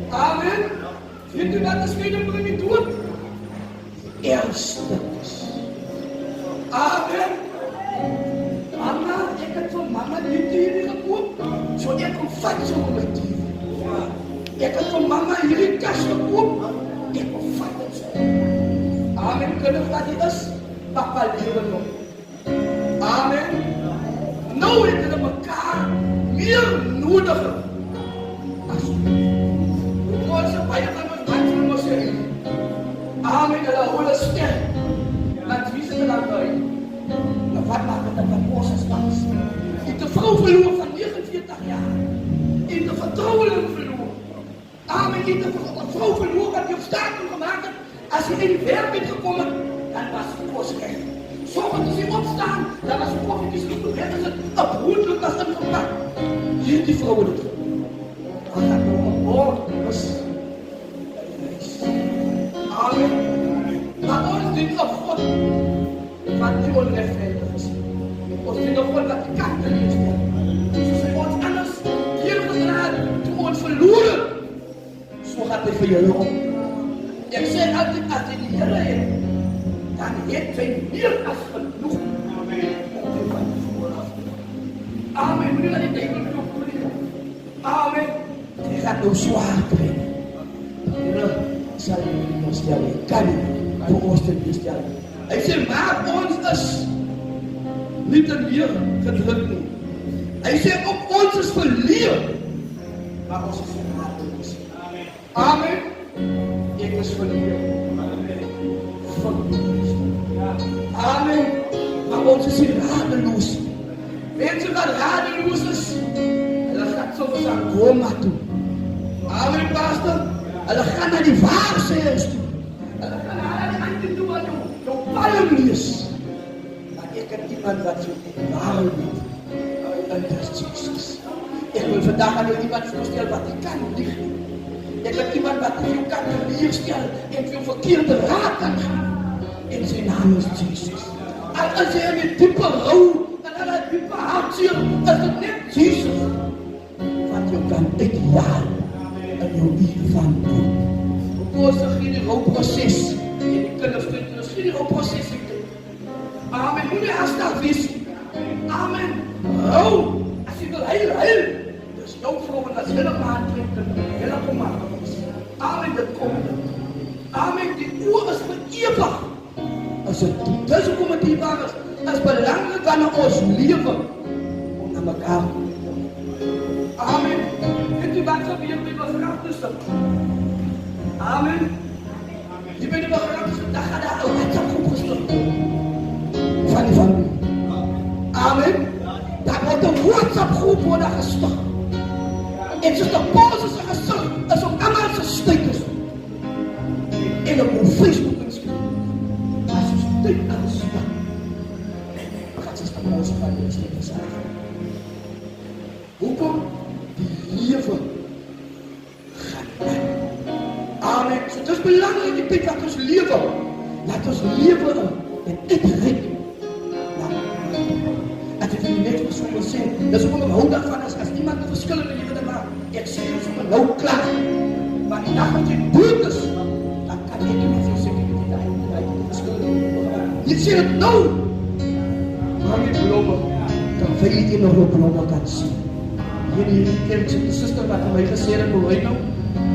Amen. Weet u wat die skeiding bring die dood? Ernstig. Amen. Mama, ek het vir mama die TV gekoop, so ek kon vat so met my TV. Ek het vir mama hierdie kas gekoop, ek kon vat het so. Amen, kundig wat dit is, papa lewe nog. Amen. Nou het hulle mekaar meer nodig as ons baie van ons van ons sê. Amen, hulle hou sterk. Laat wie se dan by. Nou wat maak dit dat ons as mans? Die vrou verloor van 49 40 jaar in de vertrouwen verloren. Amen, in de vrouw verloren wat je obstakel gemaakt hebt. Als je in werk bent gekomen, dan was het kostrecht. Sommigen die zien opstaan, dan was het koffietjes genoeg. Hebben ze een broedelijk als een gepakt. Hier die vrouwen het. Dan gaat er een woord. Amen. Maar ons dient op God wat die onrechtvaardig is. Ons dient op God wat die kanten is. Zoals hij ons anders hier gedraaid, toen ons verloren. Zo gaat hij voor jullie om. Ik zeg altijd, als hij die Heer heeft, dan heeft hij meer als genoeg. Amen. Moet je dat niet denken? Amen. Hij gaat nou zwaar brengen. Zal je niet stellen. Kan niet voor ons te stellen. Hij zegt, maak ons is niet een meer gedrukt nie. Hij zegt, op ons is verleer. Maar ons is verlaten. Amen. Ik is verleer. Amen. Maar ons is hier radeloos. Mensen wat radeloos is, hulle gaat soms aan Roma toe. Amen, pastor. Hulle gaan naar die waarschuwers toe. Hulle gaan naar die ander toe wat jou palm lees. Maar ik heb iemand wat jou die waarheid weet. En dat is Jezus. Ik wil vandaag aan jou iemand voorstellen wat ik kan liegen. Ik heb iemand wat jou kan leerstellen en veel verkeerde raad kan geven. En zijn naam is Jezus. En als je met diepe rouw en aan het diepe hartzeer, is het net Jezus. Wat jou kan uitjagen. En jou hiervan doen. Hoe is er geen rouwproces? En die kinders doen er geen rouwproces in. Amen. Moet je haastig wees. Amen. Rouw. Als je wil huil. Dus jouw vrouwen als helemaal drinken. Helemaal is. Amen. Dat komt. Amen. Die oor is vereeuwig. Als het tussen komen die waar is. Dat is belangrijk wanneer ons leven. Om naar elkaar te doen. Amen. En die wat gebeurt met begrafenissen. Amen. Die bij de begrafenissen, daar gaat daar een WhatsApp-groep gestart. Van die familie. Amen. Daar wordt een WhatsApp-groep worden gestart. En ze de Paulus is gezicht, is op allemaal zijn stekers. En op Facebook inschrijven. Als je steek aan de stad. Dan gaat ze de Paulus van de stekers zijn. Hoekom? Die leven gaan aan. Amen. So, het is belangrijk die tijd laat ons leven. Laat ons leven en uitreik. Als je die net zo wil zeggen, dat is ook een hou daarvan als iemand een verschillende leven maakt. Ik zeg het zo nou klaar. Maar die dag dat je doet is, dan kan je niet veel zeggen dat je daar verschillende leven maakt. Je zegt het nou. Maar je geloven, dan wil je die nog op geloven kan zien. Hierdie kerk se suster wat my gesê het hoe nou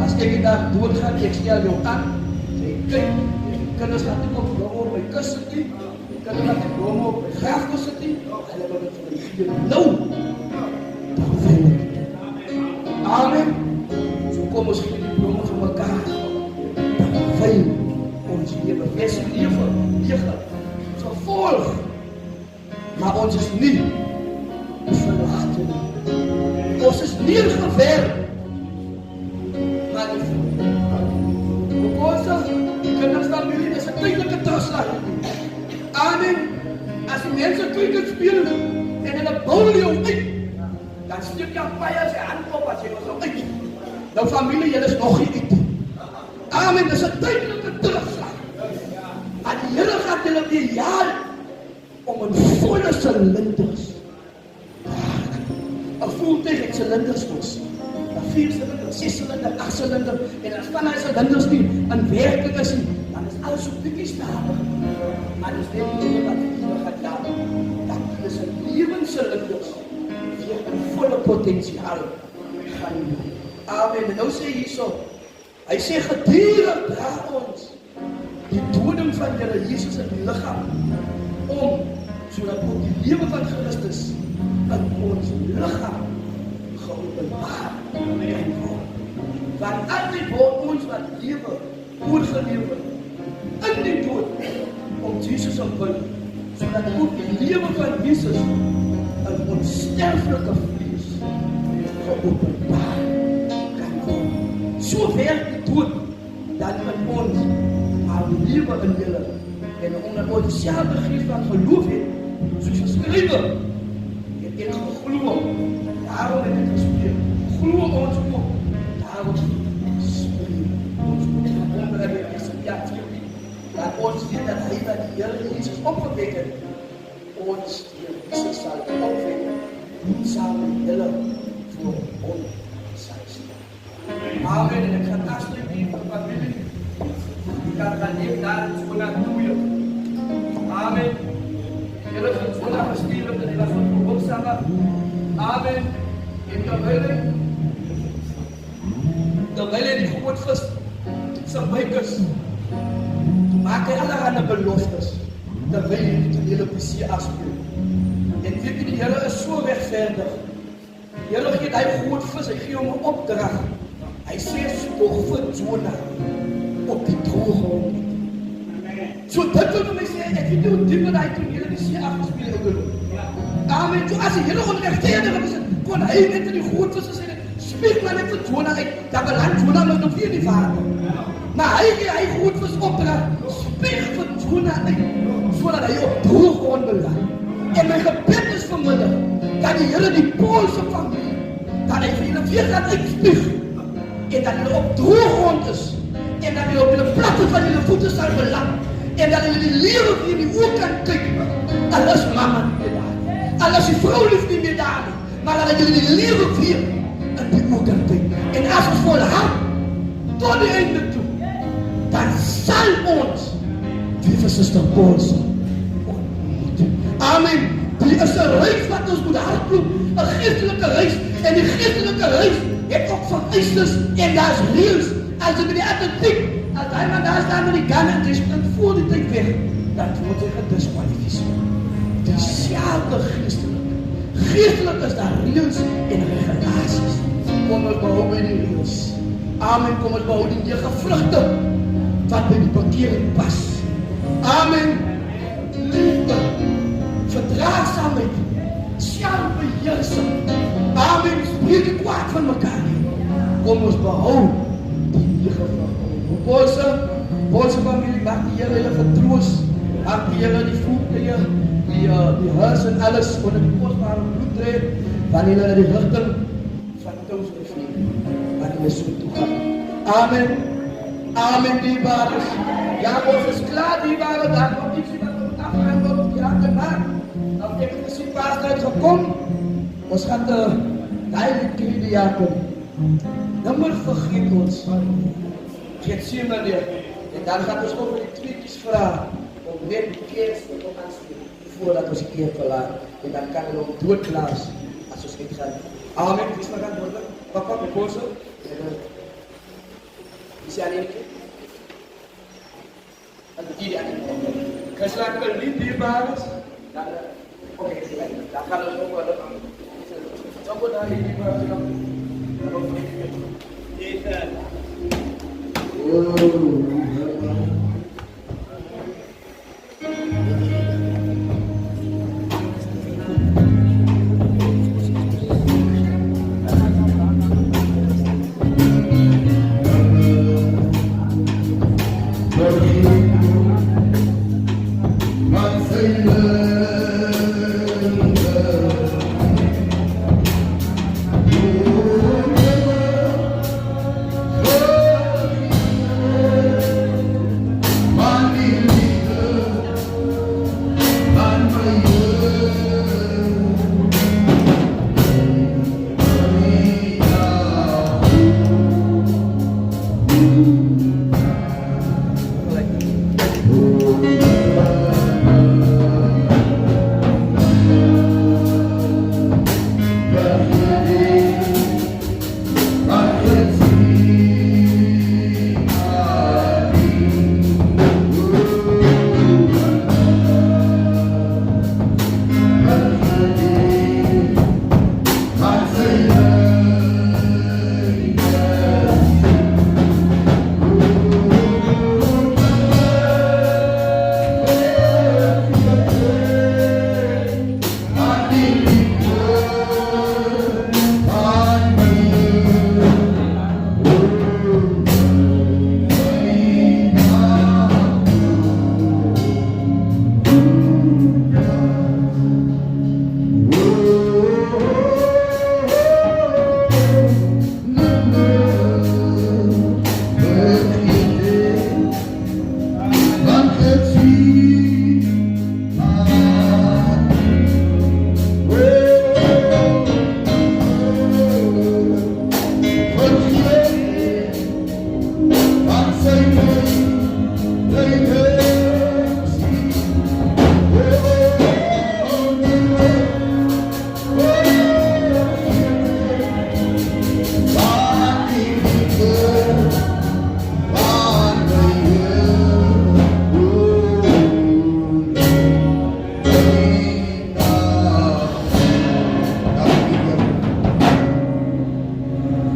as ek daar doodgaan ek stel jou aan sê kyk die kinders gaan nie op blom op my kus sit nie die kinders gaan nie blom op my grafkus sit nie hulle wil dit vir my gee nou dan veilig amen so kom ons gee die blom vir mekaar dan veilig ons lewe is lewe vervolg maar ons is nie verlaat nie. Ons is neergewerp. Maar die kinders van jullie is een tijdelijke terugslag. Amen. Als die mensen cricket spelen en in een bouw jou uit, dan stuurt jouw paaier zijn hand op als je was zo uit. Nou familie, jullie is nog niet uit. Amen. Dat is een tijdelijke terugslag. Maar die Heer gaat jullie weer jaren om een volle cilinders. Een voertuig het cilinders was. Een 4-cilinder, 6-cilinder, 8-cilinder. En als van die cilinders die een werking is, dan is alles op die stadig. Maar dat is net niet wat die gaat laten. Dat is een levenscilinders. Die heeft een volle potentiaal. Amen. En nou sê hy so. Hy sê gedurig dra ons die doding van Here Jesus in die lichaam om, sodat ook die lewe van Christus in ons lichaam geopenbaar kan word. Want altyd word ons wat lewe, oorgelewe in die dood om Jesus omwil, sodat ook die lewe van Jesus in ons sterflike vlees geopenbaar kan word. So werk die dood dat in ons maar lewe in julle en omdat ons dieselfde gees van geloof het, soos geskrywe het ek geglo, daarom het ek gespeel. Glo ons ook, daarom speel ons ook. Onder die Ecclesiastes 14, dat ons weet dat hy dat die Here Jesus opgewek het, ons die Jesus sal opwek, saam met julle voor ons sal staan. Amen. En ek gaan afsluit hier vir familie. Ik kan niet daar in school aan toe. Amen. Jullie zijn school aan gestuurd en ik was van de opzanger. Amen. En terwijl die goed is, zijn wijkers. Maak hij allerhande beloftes. Terwijl je de hele plezier afspeelt. En weet je, die Heer is zo rechtvaardig. Heer geeft hij goed vis, hij geeft hem een opdracht. Hij zegt, spoeg voor Jonah op die droge grond. So dit wil vir my sê, ek weet nie hoe diep dat hy toen hele die see afgespeel het. Amen. So as die hele onrechtvaardig is, kon hy net in die groot vis sê, spreek maar net vir Jonah uit, dat beland Jonah nog weer die vader. Maar hy groot vis opdracht, spreek vir Jonah uit, sodat hy op droge grond beland. En my gebed is vanmiddag, dat die hele die Poolse familie, dat hy vir julle weer gaan uitspreek, en dat julle op droge grond is, en dat julle op julle platte van julle voete sal beland, en dat julle die lewe vir die oor kan kyk, al is mama nie meer daar, al is die vrou lief nie meer daar nie, maar dat julle die lewe vir in die oor kan kyk. En as ons volhard tot die einde toe, dan sal ons die vir Suster Paulse ontmoet. Amen. Die is 'n reis wat ons moet hardloop, 'n geestelike reis, en die geestelike reis het ook vereistes en daar's reëls. Als je bij de atletiek, als hij maar daar staat met die gun en die springt voor die tijd weg, dan wordt hij gedisqualificeerd. Dezelfde geestelijk. Geestelijk is daar reëls en regulaties. Kom ons behouden in die reëls. Amen. Kom ons behouden in die gevruchten wat bij die parkering past. Amen. Liefde, verdraagzaamheid, zelfbeheersing. Amen. Spreek het kwaad van elkaar. Kom ons behouden. Poolse familie, mag die Heer julle vertroos, mag die Heer die voertuie, die huis en alles onder die kostbare bloed dreef, van julle naar die richting van thuis neem, waar julle so toe gaan. Amen. Amen, dierbares. Ja, ons is klaar, dierbare, daar komt iets wat ons afgaan wil op die handen maak. Dan heb ik de paastijd gekomen, ons gaat de duidelijk die jaken. Dan moet vergeet ons. Gethsemane, en dan gaat ons over die tweetjes vragen om net die kerst te aansteken voordat ons die kerk verlaten. En dan kan we ook doodplaats als ons niet gaan. Amen. Is maar gaan worden. Papa, de koos. Is hij alleen? En die die aan het geslacht kan niet dierbaar is. Oké, dan gaan we ook worden. Dan wordt hij dierbaar. Deze.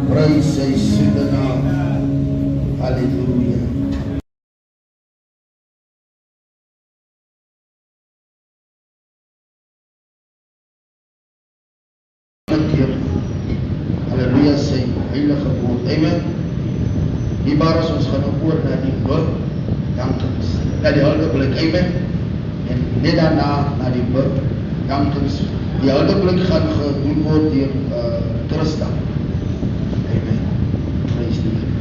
Praise sy soete naam. Halleluja. Halleluja sy heilige woord. Amen. Die baras ons gaan oor na die dankens. Na die hulpblik. Amen. En net daarna na die dankens. Die hulpblik gaan gedoen word deur Christa. Amen. Praise die Here.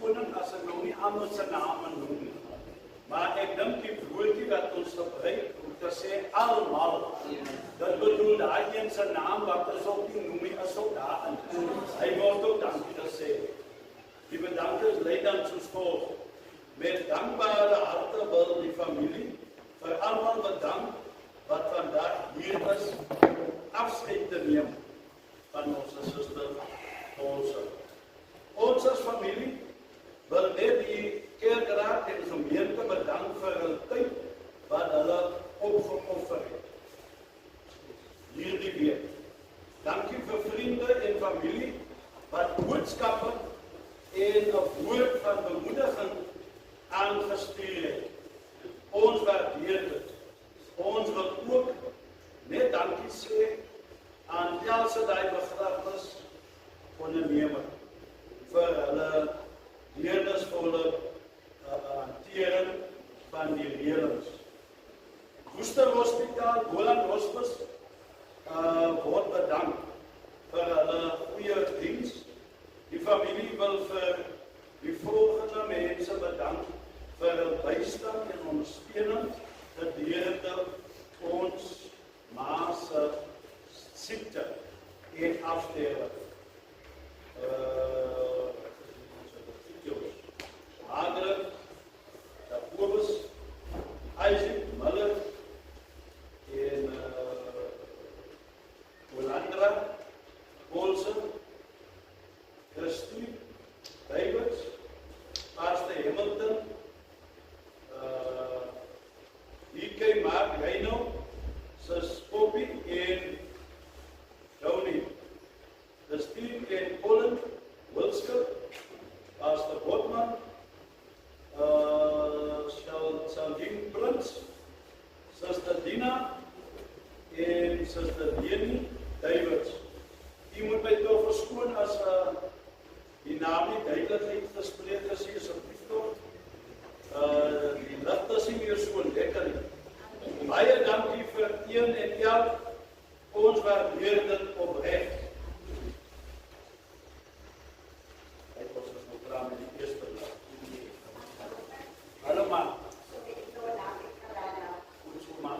verskoning as ek nou nie almal se name noem nie. Maar ek dink die woordjie wat ons gebruik om te sê almal, dit bedoel daai een se naam wat ons ook nie noem nie, is ook daarin. Hy word ook dankie gesê. Die bedankings lei dan soos volg. Met dankbare harte wil die familie vir almal bedank wat vandag hier is afskeid te neem van ons suster Olse. Ons as familie wil net die kerkraad en gemeente bedank vir hul tyd wat hulle opgeoffer het. Hierdie week. Dankie vir vriende en familie wat boodskappe en 'n woord van bemoediging aangestuur het. Ons waardeer dit. Ons wil ook net dankie sê aan Elsa daai begrafnis ondernemer vir hulle deernisvolle hantering van die reëlings. Worcester Hospitaal, Boland Hospice word bedank vir hulle goeie diens. Die familie wil vir die volgende mense bedank vir hul bystand en ondersteuning gedurende ons ma se siekte en afsterwe. Margaret, Jacobus, Isaac, Muller en Olandra, Olsen, Christie, Davids, Pastor Hamilton, D.K. Mark Reino, Sis Poppy en Johnny, Christine en Colin, Wilsker, Pastor Botman, Saldine Prins, Sister Dina en Sister Leni Davids. U moet my toch verskoon as die naam nie duidelik gespreek is hier asseblief tog. Die lig is nie meer so lekker nie. Baie dankie vir een en elk. Ons waardeer dit opreg. Ek was nog klaar met die eerste dag. Hallo ma. Goed so ma.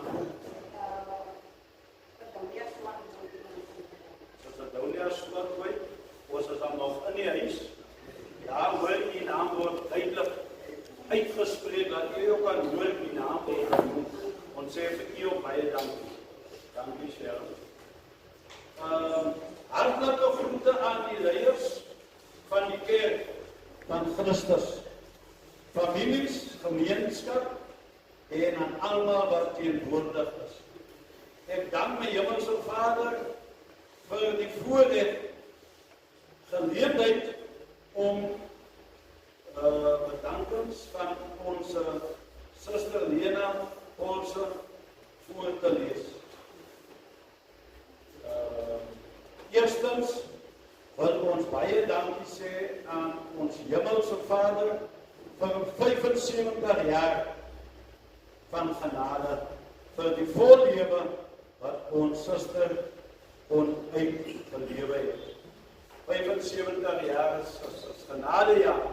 Was het dan nog in die huis? Ja, hoor die naam word duidelik uitgespreek, dat u ook kan hoor die naam word genoem. Ons sê vir u ook baie dankie. Dankie, Sharon. Hartlike groete aan die leiers van die kerk van Christus, families, gemeenskap en aan almal wat teenwoordig is. Ek dank my Hemelse Vader vir die voorreg geleentheid om bedankings van ons suster Lena Olse voor te lees. Eerstens wil ons baie dankie sê aan ons Hemelse Vader vir 75 jaar van genade vir die vollewe wat ons suster uitgelewe het. 75 jaar is genadejaar.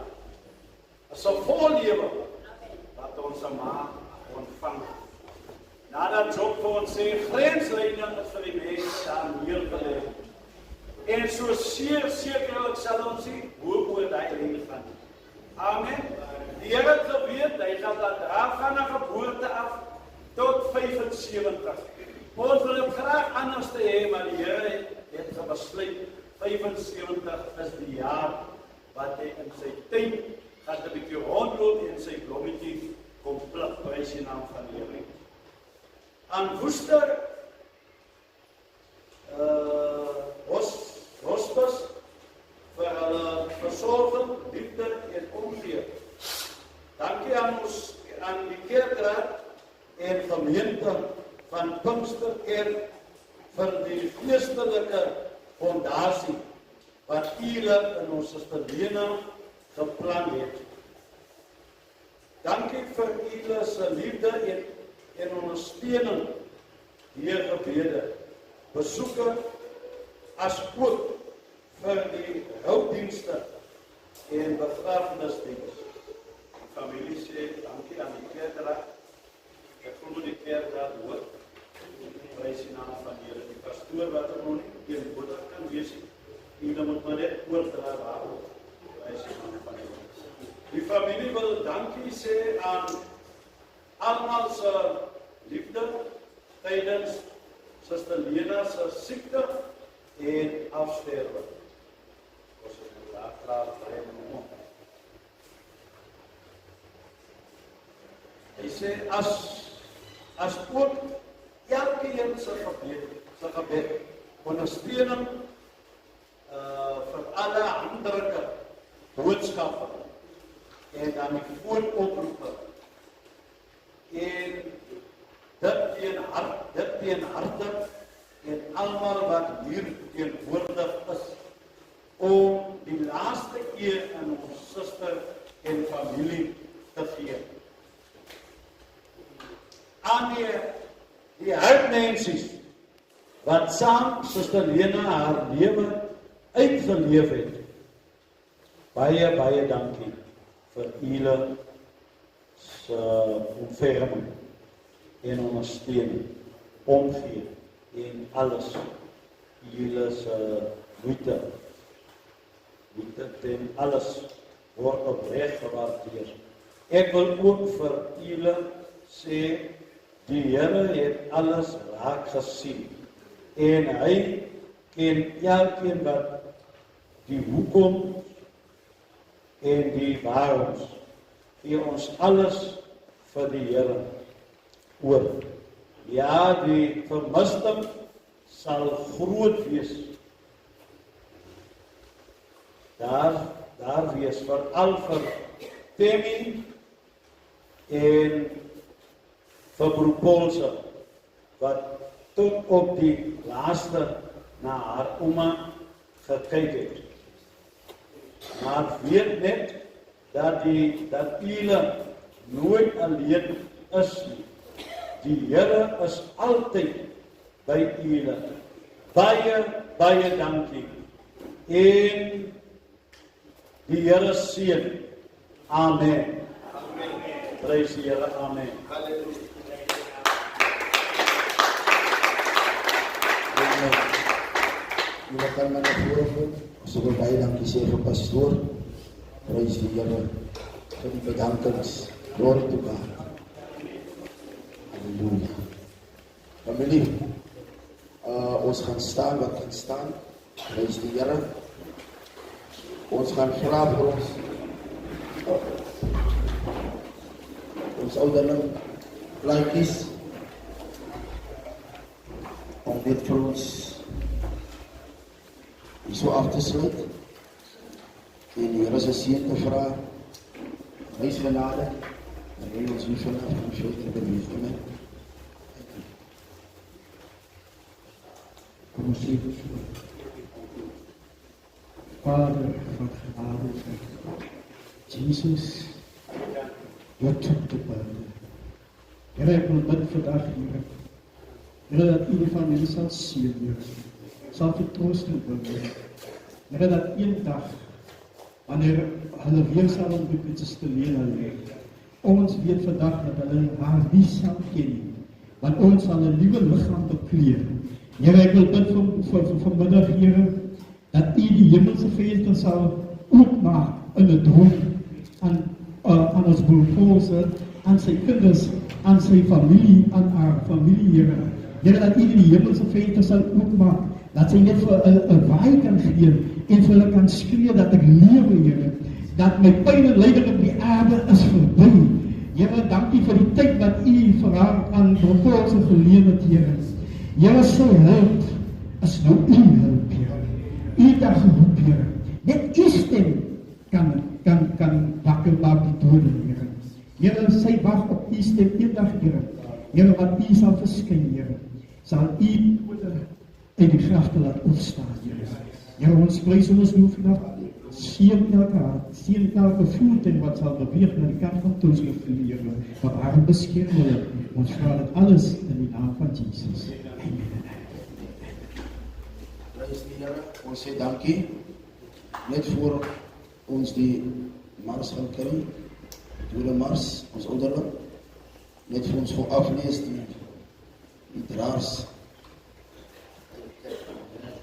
Is 'n vollewe wat ons ma ontvang. Nadat Job vir ons sê, grenslyne is vir die mense daar neergelê. En so sekerlik sal ons sien hoe oor daai lyn gaan. Amen. Die Here het geweet, hy gaan dat dra van 'n geboorte af tot 75. Ons wil dit graag anders te hê, maar die Here het besluit 75 is die jaar wat hy in sy tyd gaan 'n bietjie rondloop en sy blommetjie kom pluk, prys die naam van die Here. Aan Worcester Hospice vir hulle versorging, liefde en omgee. Dankie aan die kerkraad en gemeente van Pinksterkerk vir die geestelike fondasie wat julle in ons suster Lena geplan het. Dankie vir julle se liefde en ondersteuning deur gebede, besoeke as ook vir die hulpdienste en begrafenisdiens. Die familie sê dankie aan die kerkraad. Ek voel die kerk daar hoor. Prys die naam van die Here. Die pastoor wat er nog nie teenwoordig kan wees nie. Julle moet maar net oordra daarop. Prys die naam van die Here. Die familie wil dankie sê aan almal se liefde tydens Suster Lena se siekte en afsterwe. Ons is daar klaar by hom. Hy sê as ook elkeen se gebed ondersteuning vir alle handelike boodskappe en dan die vooroproepe en dit teenhartig en almal wat hier teenwoordig is om die laaste eer aan ons suster en familie te gee. Aan die hulpmensies wat saam Suster Lena haar lewe uitgeleef het. Baie dankie vir julle se ontferming en ondersteuning, omgee en alles. Julle se moeite en alles word opreg gewaardeer. Ek wil ook vir julle sê, die Here het alles raak gesien en hy ken elkeen wat die hoekom en die waaroms gee ons alles vir die Here oor. Ja, die vermisting sal groot wees. Daar wees veral vir Temmy en vir Broer Paulse, wat tot op die laaste na haar ouma gekyk het. Maar weet net dat julle nooit alleen is nie. Die Here is altyd by julle. Baie dankie. En die Here seën. Amen. Prys die Here. Amen. Julle kan maar na vore kom. Ons wil baie dankie sê vir pastoor. Prys die Here vir die bedankings. Glory to God. Halleluja. Familie, ons gaan staan wat kan staan. Prys die Here. Ons gaan vra vir ons ouderling plaatjies om dit vir ons so af te sluit. En die Here se seën te vra. Wys genade. En hy ons lief vanaf van sy te beleef. Amen. Kom ons sê dit so. Vader van genade, Jesus, jou toek te bid. Here, ek wil bid vandag, Here. Here, dat u die familie sal seën, Here. Sal vertroosting bring. Here, dat een dag, wanneer hulle weer sal ontmoet met Suster Lena, ons weet vandag dat hulle haar nie sal ken nie, want ons sal 'n nuwe liggaam bekleed. Here, ek wil bid vir vanmiddag, Here, dat u die hemelse venster sal oopmaak in 'n droom aan ons broer Paulse, aan sy kinders, aan sy familie, aan haar familie, Here. Here, dat u die hemelse venster sal oopmaak, dat sy net vir 'n waai kan gee en vir hulle kan skree dat ek lewe, Here. Dat my pyn en lyding op die aarde is verby. Here, dankie vir die tyd wat u vir haar aan broer Paulse geleen het, Here. Here, sy hulp is nou u hulp, Here. U daar geroep, Here. Net u stem kan wakker maak die dode, Here. Here, sy wag op u stem eendag, Here. Here, wat u sal verskyn, Here. Sal u uit die graf te laat opstaan, Here. Here, ons prys en ons loof vandag. Seën elke hart, seën elke voertuig wat sal beweeg na die kant van toesluit, Here. Bewaar en beskerm hulle. Ons vra dit alles in die naam van Jesus. Amen. Prys die Here. Ons sê dankie. Net voor ons die mars gaan kry, tweede mars, ons ouderling, net vir ons voor aflees die draers.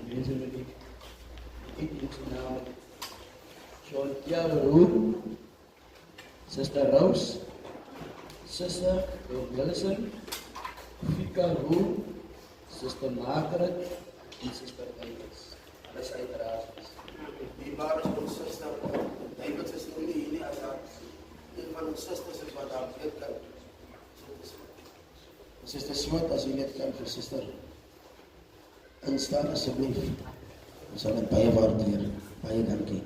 Mense met die naam Chantia Roux, Sister Rose, Sister Willison, Fika Roux, Sister Margaret en Sister Davis. Hulle is uiteraard. Die waar is ons sister, David is nou nie hier nie, as daar een van ons sisters is wat daar weet kan. Sister Smit, as jy net kan vir sister instaan asseblief. Ons sal dit baie waardeer. Baie dankie.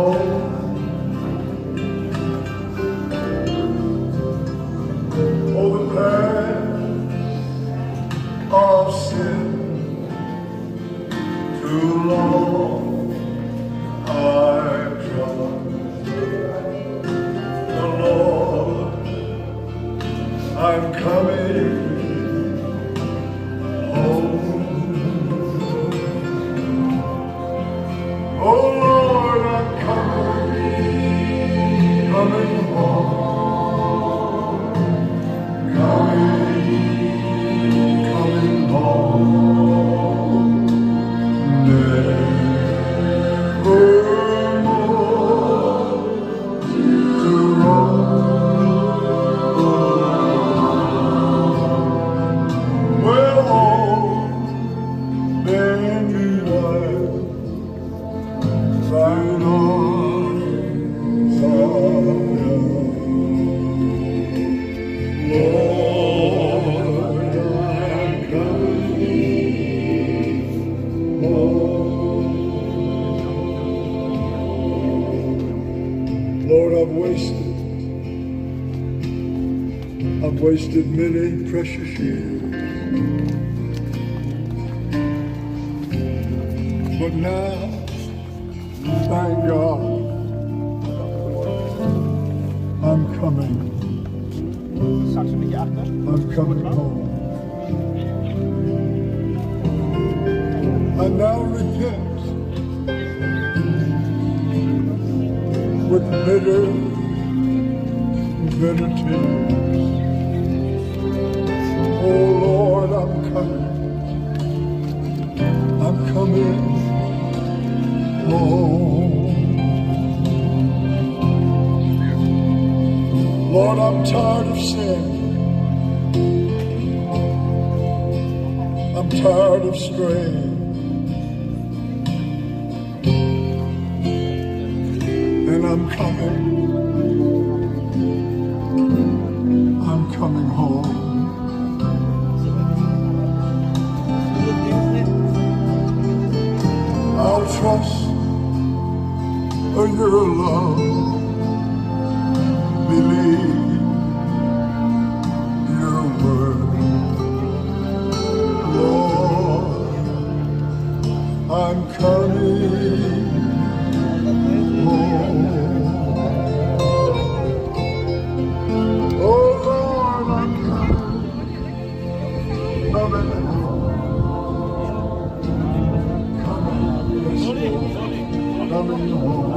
Oh, the path of sin, too long I've trod. The Lord, I'm coming home. Oh Lord, I'm coming home. Coming home. Nevermore to roam. Well, home, then be wild, thine arms are young. Lord, I'm coming home. Lord, I've wasted many precious years, but now, thank God, I'm coming home. I now repent with bitter tears. Oh Lord, I'm coming home. Lord, I'm tired of sin. I'm tired of straying. And I'm coming home. I'll trust in your love, believe your word. Lord, I'm coming home. Oh Lord, I'm coming home. Coming home.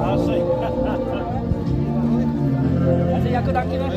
Kasi ako daki na.